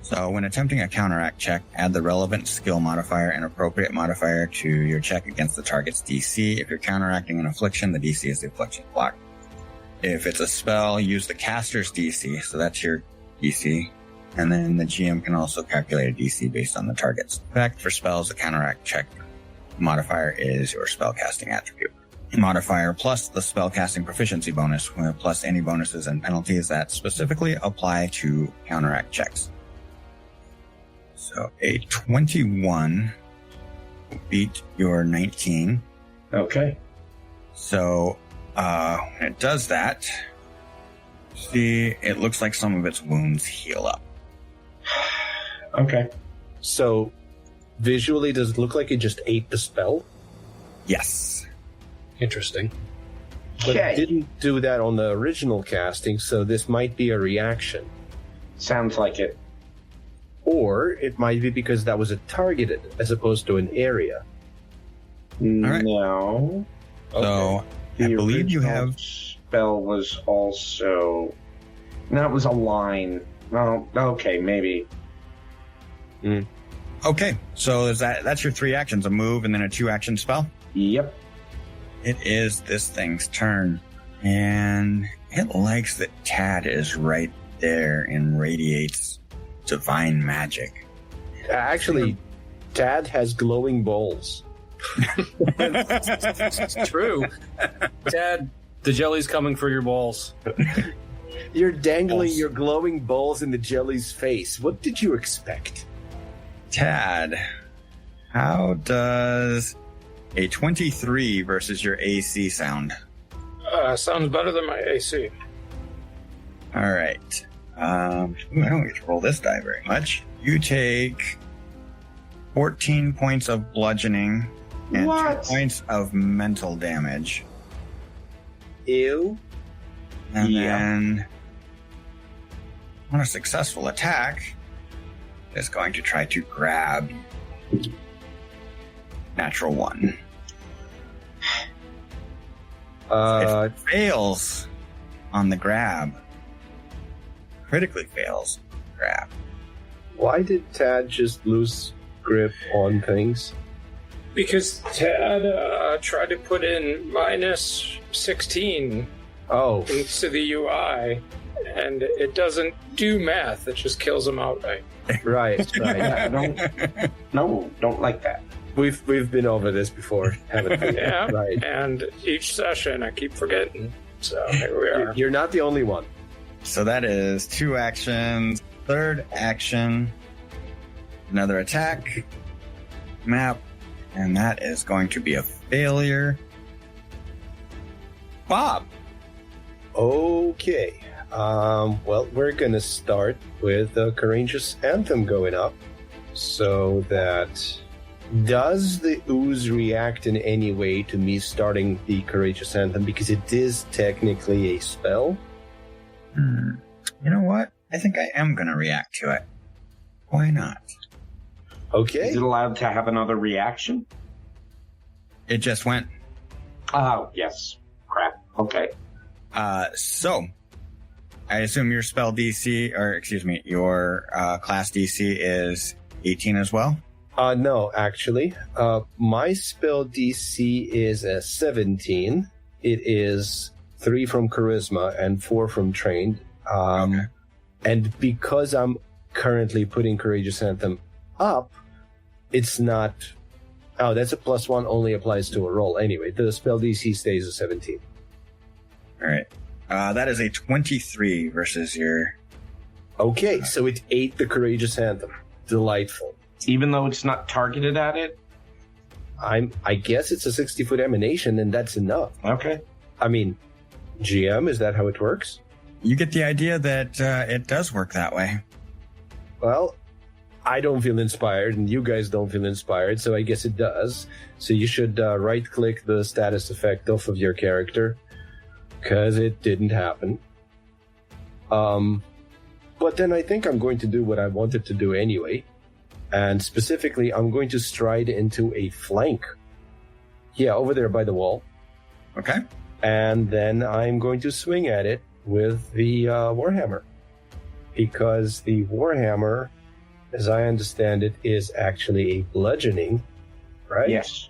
So when attempting a counteract check, add the relevant skill modifier and appropriate modifier to your check against the target's DC. If you're counteracting an affliction, the DC is the affliction block. If it's a spell, use the caster's DC, so that's your DC. And then the GM can also calculate a DC based on the target's effect. For spells, the counteract check modifier is your spellcasting attribute. Modifier plus the spellcasting proficiency bonus, plus any bonuses and penalties that specifically apply to counteract checks. So a 21 will beat your 19. Okay. So when it does that, see, it looks like some of its wounds heal up. Okay. So, visually, does it look like it just ate the spell? Yes. Interesting. But it didn't do that on the original casting, so this might be a reaction. Sounds like it. Or it might be because that was a targeted as opposed to an area. right. No. So I The believe you original have. spell was also. That was a line. Oh, okay, maybe. Okay, so is that's your 3 actions: a move and then a 2-action spell. Yep. It is this thing's turn, and it likes that Tad is right there and radiates divine magic. Actually, Tad has glowing balls. It's true. Dad, the jelly's coming for your balls. You're dangling your glowing balls in the jelly's face. What did you expect? Tad, how does A 23 versus your AC sound. Sounds better than my AC. All right. I don't get to roll this die very much. You take 14 points of bludgeoning and 2 points of mental damage. Ew. And then, on a successful attack, is going to try to grab natural 1. It fails on the grab. Critically fails on the grab. Why did Tad just lose grip on things? Because Tad tried to put in minus 16 into the UI, and it doesn't do math. It just kills him outright. Right. Yeah, don't like that. We've been over this before, haven't we? Yeah, Right. And each session I keep forgetting. So here we are. You're not the only one. So that is 2 actions. Third action, another attack. Map. And that is going to be a failure. Bob. Okay. Well, we're going to start with the Courageous Anthem going up. So that... Does the Ooze react in any way to me starting the Courageous Anthem? Because it is technically a spell. You know what? I think I am going to react to it. Why not? Okay. Is it allowed to have another reaction? It just went. Oh, yes. Crap. Okay. So, I assume your spell DC, or excuse me, your class DC is 18 as well? No, actually. My spell DC is a 17. It is 3 from Charisma and 4 from Trained. Okay. And because I'm currently putting Courageous Anthem up, it's not... Oh, that's a +1, only applies to a roll. Anyway, the spell DC stays a 17. All right. That is a 23 versus your... Okay, so it ate the Courageous Anthem. Delightful. Even though it's not targeted at it? I guess it's a 60-foot emanation, and that's enough. Okay. I mean, GM, is that how it works? You get the idea that it does work that way. Well, I don't feel inspired, and you guys don't feel inspired, so I guess it does. So you should right-click the status effect off of your character, because it didn't happen. But then I think I'm going to do what I wanted to do anyway. And specifically, I'm going to stride into a flank. Yeah, over there by the wall. Okay. And then I'm going to swing at it with the Warhammer. Because the Warhammer, as I understand it, is actually a bludgeoning, right? Yes.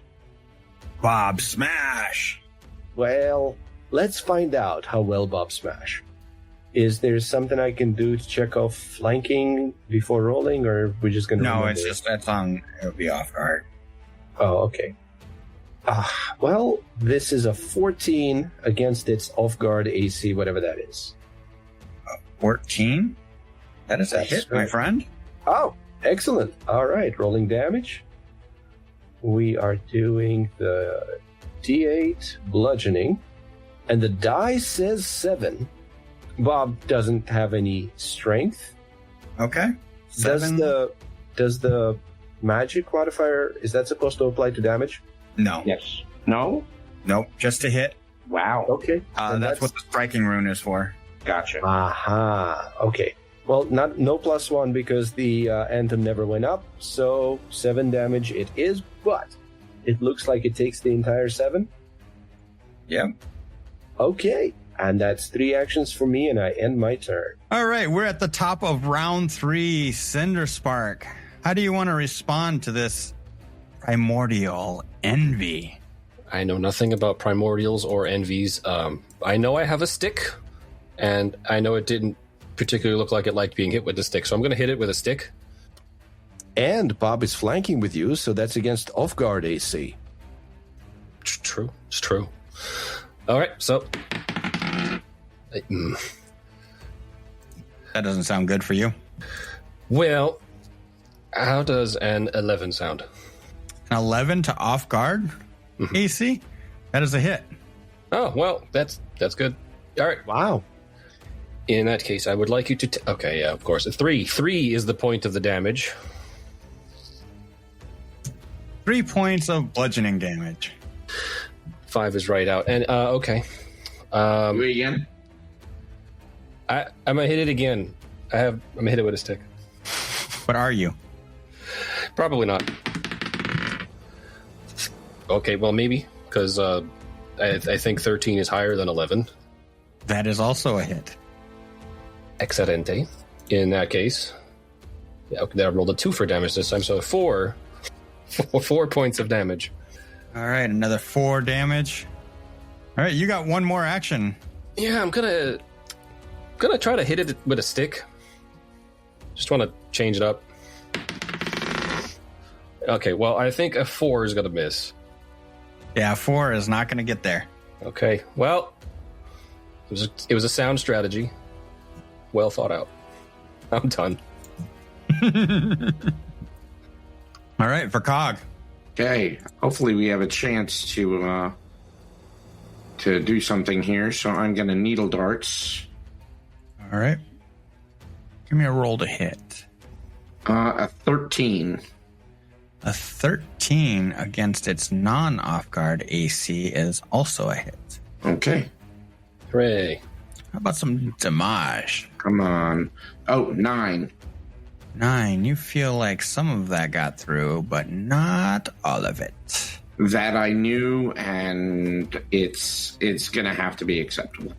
Bob Smash! Well, let's find out how well Bob Smash. Is there something I can do to check off flanking before rolling, or are we just going to... No, it's just, it'll be off guard. Oh, okay. Well, this is a 14 against its off-guard AC, whatever that is. 14? That is a hit, my friend. Oh, excellent. All right, rolling damage. We are doing the D8 bludgeoning, and the die says 7. Bob doesn't have any strength. Okay. 7. Does the magic modifier, is that supposed to apply to damage? No. Yes. No? Nope, just a hit. Wow. Okay. That's what the striking rune is for. Gotcha. Aha. Okay. Well, no +1 because the anthem never went up, so 7 damage it is, but it looks like it takes the entire 7. Yep. Okay. And that's 3 actions for me, and I end my turn. All right, we're at the top of round 3, Cinderspark. How do you want to respond to this primordial envy? I know nothing about primordials or envies. I know I have a stick, and I know it didn't particularly look like it liked being hit with the stick, so I'm going to hit it with a stick. And Bob is flanking with you, so that's against off-guard AC. True. It's true. All right, so... That doesn't sound good for you. Well, how does an 11 sound? An 11 to off guard? AC. That is a hit. Oh, well, that's good. All right. Wow. In that case, I would like you to... okay, yeah, of course. 3. 3 is the point of the damage. 3 points of bludgeoning damage. 5 is right out. And, okay. Do it again? I'm going to hit it again. I'm going to hit it with a stick. What are you? Probably not. Okay, well, maybe. Because I think 13 is higher than 11. That is also a hit. Excelente. In that case. Yeah, okay, I rolled a 2 for damage this time, so 4 points of damage. All right, another 4 damage. All right, you got one more action. Yeah, I'm gonna try to hit it with a stick. Just want to change it up. Okay, well, I think a 4 is gonna miss. Yeah, 4 is not going to get there. Okay, well, it was a sound strategy. Well thought out. I'm done. All right, for Cog. Okay, hopefully we have a chance to do something here. So I'm going to needle darts. All right. Give me a roll to hit. A 13. A 13 against its non-off-guard AC is also a hit. Okay, Hooray. How about some damage? come on. Oh, 9. 9. You feel like some of that got through, but not all of it. That I knew, and it's going to have to be acceptable.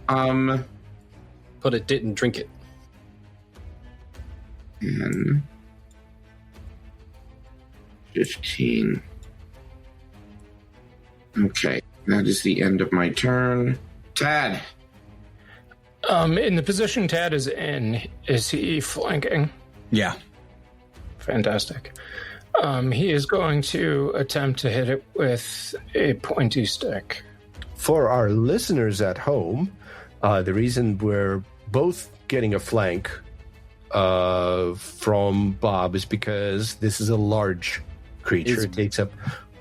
But it didn't drink it. And 15. Okay, that is the end of my turn. Tad. In the position Tad is in, is he flanking? Yeah. Fantastic. He is going to attempt to hit it with a pointy stick. For our listeners at home, the reason we're both getting a flank from Bob is because this is a large creature. It takes up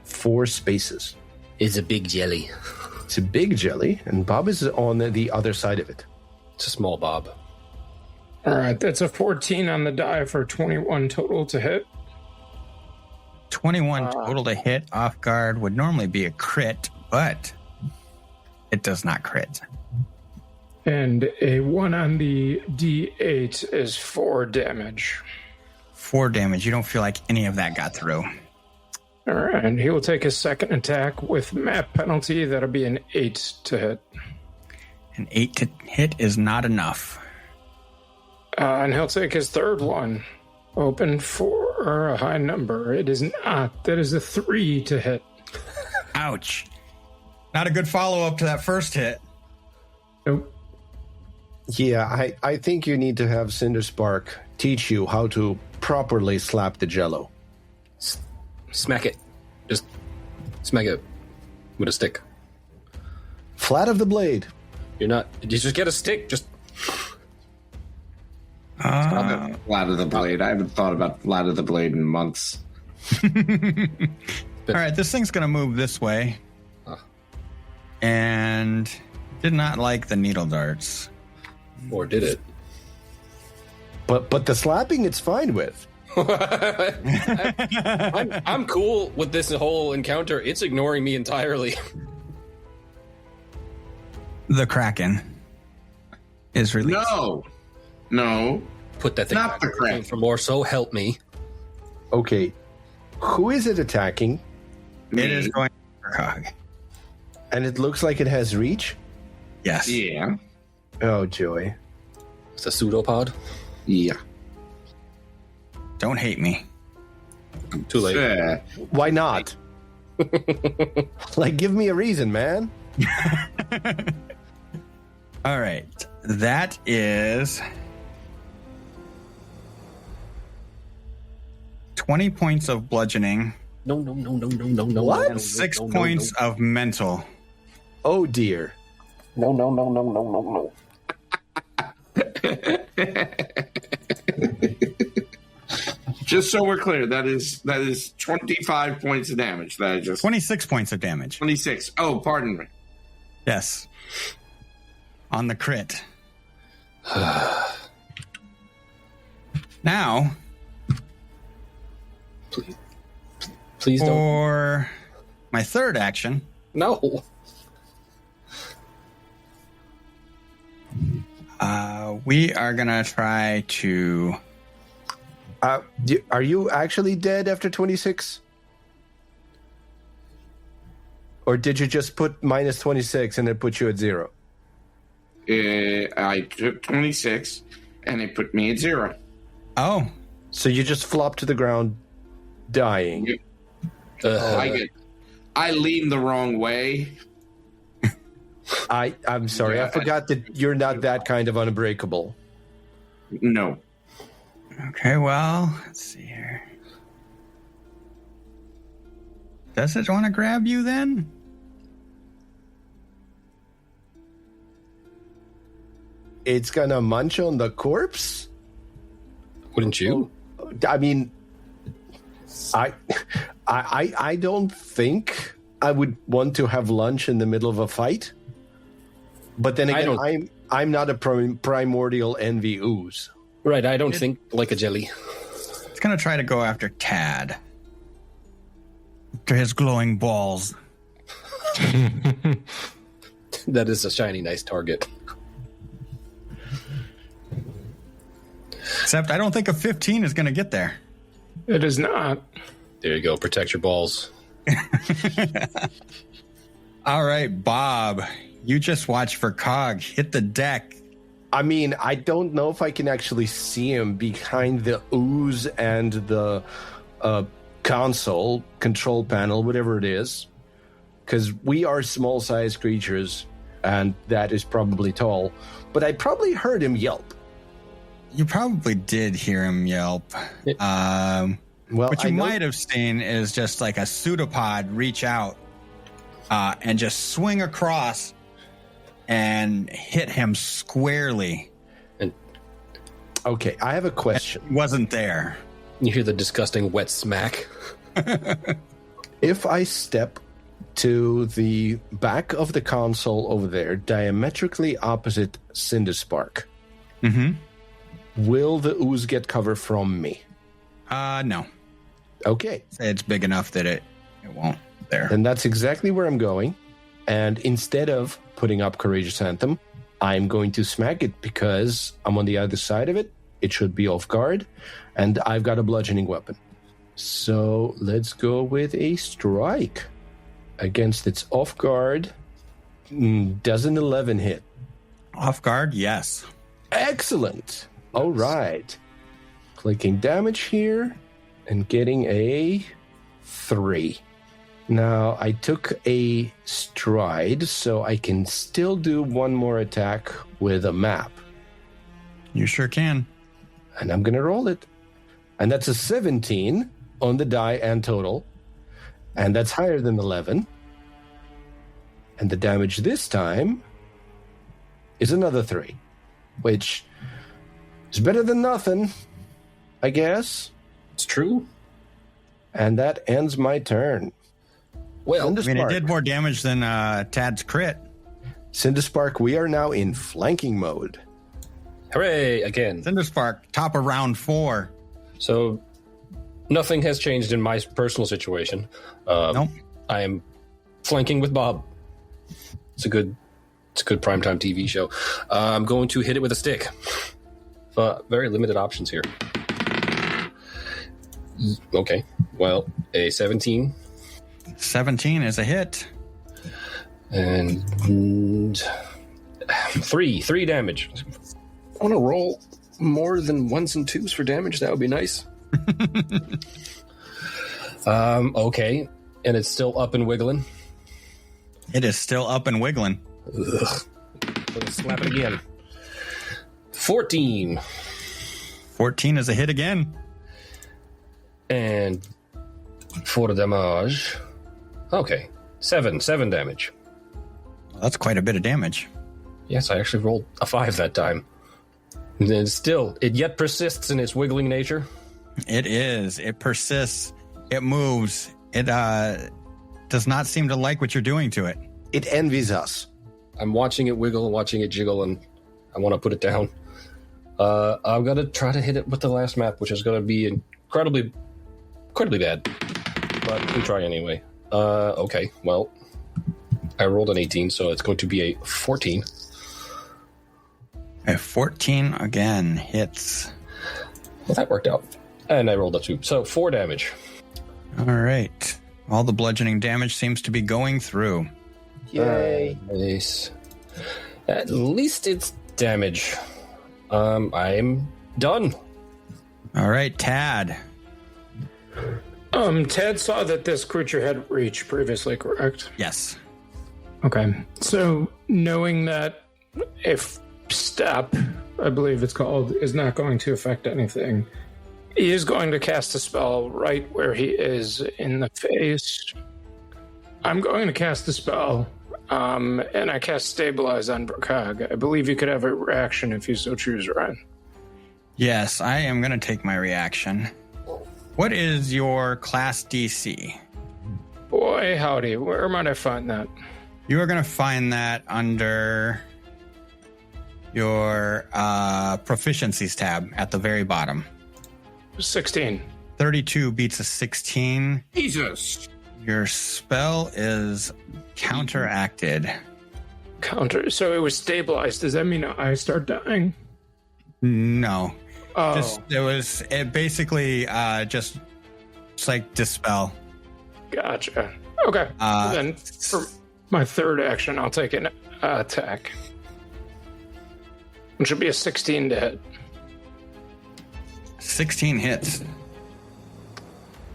4 spaces. It's a big jelly. It's a big jelly, and Bob is on the other side of it. It's a small Bob. All right, that's a 14 on the die for 21 total to hit. 21 total to hit. Off guard would normally be a crit, but it does not crit. And a 1 on the D8 is 4 damage. 4 damage. You don't feel like any of that got through. All right, and he will take his second attack with map penalty. That'll be an 8 to hit. An 8 to hit is not enough. And he'll take his third one. Open for a high number. It is not. That is a 3 to hit. Ouch. Not a good follow-up to that first hit. Nope. Yeah, I think you need to have Cinderspark teach you how to properly slap the jello. Smack it. Just smack it with a stick. Flat of the blade. You just get a stick. Just Flat of the blade. I haven't thought about flat of the blade in months. All right, this thing's going to move this way. And did not like the needle darts. or did it? But the slapping it's fine with. I'm cool with this whole encounter. It's ignoring me entirely. The Kraken is released. No. Put that thing Not back the in Kraken. for more, so help me. Okay. Who is it attacking? It is going for Cog. And it looks like it has reach? Yes. Yeah. Oh, joy. It's a pseudopod. Yeah. Don't hate me. Too late. Why not? Like, give me a reason, man. All right. That is 20 points of bludgeoning No. What? and 6 points of mental. Oh, dear. No. Just so we're clear, that is 25 points of damage that I just 26 points of damage. 26. Oh, pardon me. Yes. On the crit. Now, Please don't. for my third action, No. we are going to try to... Are you actually dead after 26? Or did you just put minus 26 and it put you at 0? I took 26, and it put me at 0. Oh, So you just flopped to the ground, dying. I leaned the wrong way. I'm sorry, I forgot that you're not that kind of unbreakable. No. okay, well, let's see here. Does it want to grab you then? It's gonna munch on the Wouldn't you? I mean, I don't think I would want to have lunch in the middle of a fight. But then again, I'm not a primordial envy ooze. Right, I don't think like a jelly. It's going to try to go after Tad. After his glowing balls. That is a shiny, nice target. Except I don't think a 15 is going to get there. It is not. There you go. Protect your balls. All right, Bob. You just watch for Cog hit the deck. I mean, I don't know if I can actually see him behind the ooze and the console, control panel, whatever it is. Because we are small-sized creatures, and that is probably tall. But I probably heard him yelp. You probably did hear him yelp. Well, What you might have seen is just like a pseudopod reach out and just swing across and hit him squarely. Okay, I have a question. He wasn't there. You hear the disgusting wet smack. If I step to the back of the console over there, diametrically opposite Cinderspark, will the ooze get cover from me? No. Okay. It's big enough that it won't there. And that's exactly where I'm going. And instead of putting up Courageous Anthem, I'm going to smack it because I'm on the other side of it. It should be off guard. And I've got a bludgeoning weapon. So let's go with a strike against its off guard. Does an 11 hit? Off guard, yes. Excellent. All right. Clicking damage here and getting a 3. Now, I took a stride, so I can still do one more attack with a map. You sure can. And I'm going to roll it. And that's a 17 on the die and total. And that's higher than 11. And the damage this time is another 3, which is better than nothing, I guess. It's true. And that ends my turn. Well, I mean, it did more damage than Tad's crit. Cinderspark, we are now in flanking mode. hooray, again. Cinderspark, top of round 4. So, nothing has changed in my personal situation. Nope. I am flanking with Bob. It's a good primetime TV show. I'm going to hit it with a stick. Very limited options here. Okay, well, a 17. 17 is a hit. And 3 damage. I want to roll more than 1s and 2s for damage. That would be nice. Okay, and it's still up and wiggling. It is still up and wiggling. Ugh. Let's slap it again. 14. 14 is a hit again. And 4 damage. Okay, 7 damage. Well, that's quite a bit of damage. Yes, I actually rolled a 5 that time. And then still, it yet persists in its wiggling nature. It is. It persists. It moves. It does not seem to like what you're doing to it. It envies us. I'm watching it wiggle and watching it jiggle, and I want to put it down. I'm going to try to hit it with the last map, which is going to be incredibly bad. But we try anyway. Okay, well, I rolled an 18, so it's going to be a 14. A 14 again hits. Well, that worked out. And I rolled a 2. So 4 damage. All right. All the bludgeoning damage seems to be going through. Yay. Nice. At least it's damage. I'm done. All right, Tad. Ted saw that this creature had reach previously, correct? Yes. Okay. So, knowing that if step, I believe it's called, is not going to affect anything, he is going to cast a spell right where he is in the face. I'm going to cast a spell, and I cast Stabilize on Verkog. I believe you could have a reaction if you so choose, Ryan. Yes, I am going to take my reaction. What is your class DC? Boy, howdy. Where might I find that? You are going to find that under your proficiencies tab at the very bottom. 16. 32 beats a 16. Jesus. Your spell is counteracted. Counter. So it was stabilized. Does that mean I start dying? No. Oh. It basically just it's like dispel. Gotcha. Okay. Then for my third action, I'll take an attack. Which should be a 16 to hit. 16 hits.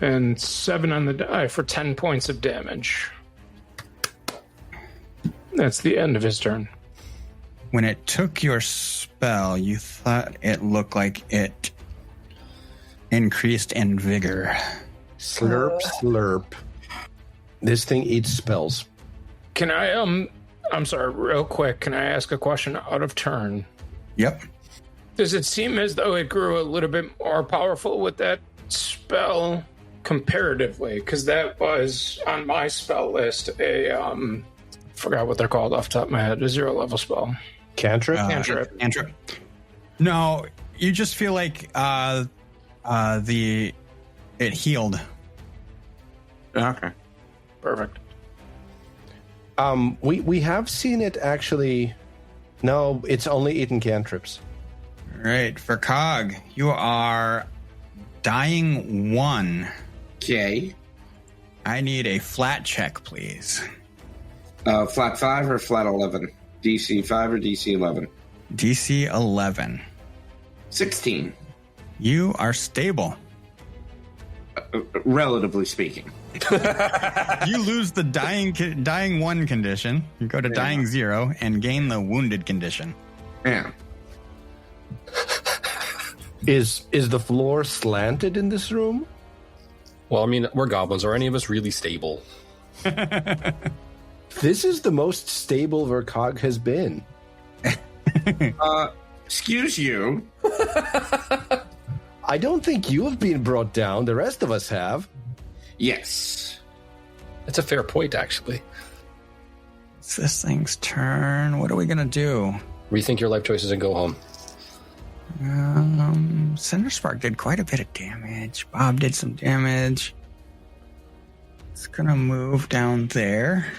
And 7 on the die for 10 points of damage. That's the end of his turn. When it took your spell, you thought it looked like it increased in vigor. Slurp, slurp. This thing eats spells. Can I, I'm sorry, real quick, can I ask a question out of turn? Yep. Does it seem as though it grew a little bit more powerful with that spell comparatively? Because that was on my spell list forgot what they're called off the top of my head, a 0 level spell. Cantrip? Cantrip. No, you just feel like it healed. Okay. Perfect. We have seen it actually. No, it's only eaten cantrips. Right. For Cog, you are dying 1. Okay. I need a flat check, please. Flat 5 or flat 11? DC 5 or DC 11? DC 11. 16. You are stable. Relatively speaking. You lose the dying 1 condition. You go to dying 0 and gain the wounded condition. Yeah. Is the floor slanted in this room? Well, I mean, we're goblins. Are any of us really stable? This is the most stable Verkog has been. Excuse you. I don't think you have been brought down. The rest of us have. Yes. That's a fair point, actually. It's this thing's turn. What are we going to do? Rethink your life choices and go home. Cinderspark did quite a bit of damage. Bob did some damage. It's going to move down there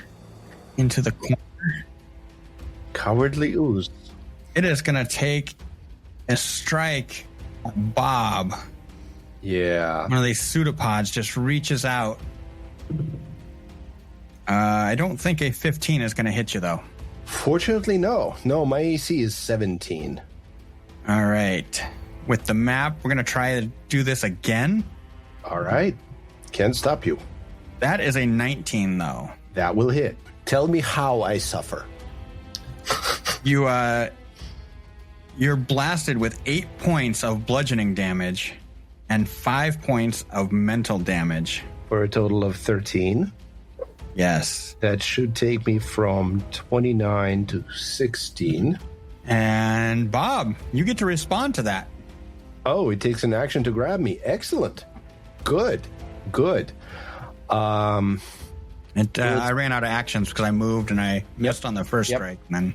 into the corner. Cowardly Ooze. It is going to take a strike at Bob. Yeah. One of these pseudopods just reaches out. I don't think a 15 is going to hit you, though. Fortunately, no. No, my AC is 17. All right. With the map, we're going to try to do this again. All right. Can't stop you. That is a 19, though. That will hit. Tell me how I suffer. You're blasted with 8 points of bludgeoning damage and 5 points of mental damage. For a total of 13. Yes. That should take me from 29 to 16. And Bob, you get to respond to that. Oh, it takes an action to grab me. Excellent. Good. I ran out of actions because I moved and I missed on the first strike. And then,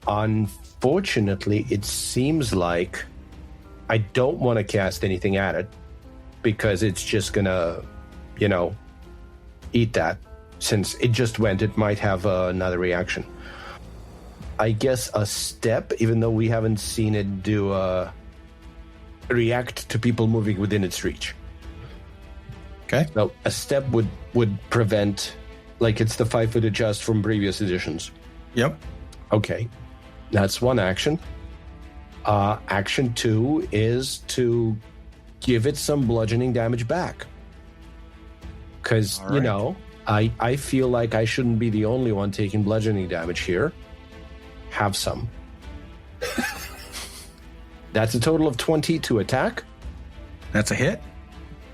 unfortunately, it seems like I don't want to cast anything at it because it's just gonna, eat that. Since it just went, it might have another reaction. I guess a step, even though we haven't seen it do react to people moving within its reach. okay. No, a step would prevent, like it's the 5-foot adjust from previous editions. Yep. Okay, that's one action. Action 2 is to give it some bludgeoning damage back. Because, All right. I feel like I shouldn't be the only one taking bludgeoning damage here. Have some. That's a total of 20 to attack. That's a hit.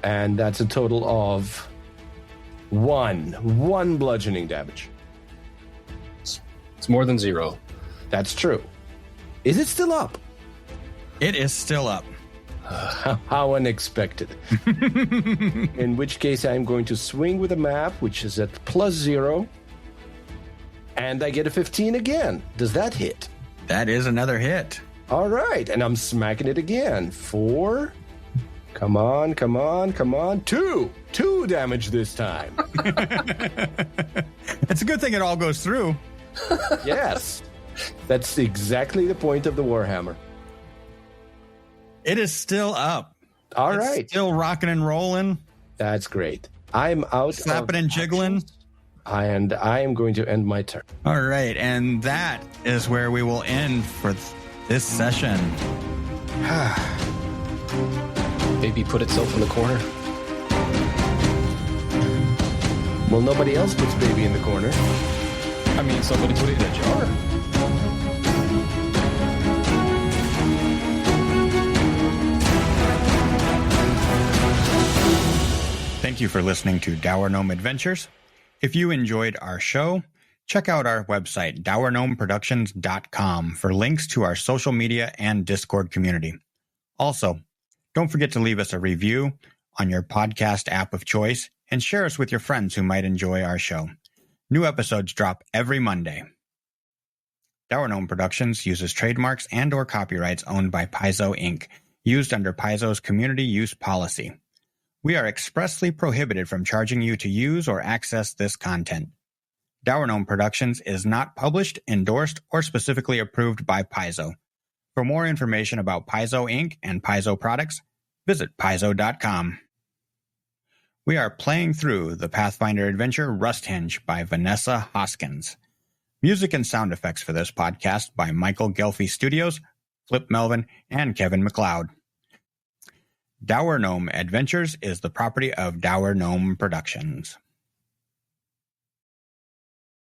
And that's a total of one bludgeoning damage. It's more than 0. That's true. Is it still up? It is still up. How unexpected. In which case, I'm going to swing with a map, which is at +0. And I get a 15 again. Does that hit? That is another hit. All right. And I'm smacking it again. 4. Come on. 2. 2 damage this time. It's a good thing it all goes through. Yes. That's exactly the point of the Warhammer. It is still up. All It's right. still rocking and rolling, That's great. I'm out. snapping of and jiggling. actions, and I am going to end my turn. All right, and that is where we will end for this session. Baby put itself in the corner. Well, nobody else puts baby in the corner. I mean, somebody put it in a jar. Thank you for listening to Dour Gnome Adventures. If you enjoyed our show, check out our website, dourgnomeproductions.com, for links to our social media and Discord community. Also, don't forget to leave us a review on your podcast app of choice and share us with your friends who might enjoy our show. New episodes drop every Monday. Dour Gnome Productions uses trademarks and/or copyrights owned by Paizo Inc., used under Paizo's community use policy. We are expressly prohibited from charging you to use or access this content. Dour Gnome Productions is not published, endorsed, or specifically approved by Paizo. For more information about Paizo Inc. and Paizo products, visit paizo.com. We are playing through the Pathfinder adventure Rusthenge by Vanessa Hoskins. Music and sound effects for this podcast by Michael Ghelfi Studios, Filip Melvin, and Kevin MacLeod. Dour Gnome Adventures is the property of Dour Gnome Productions.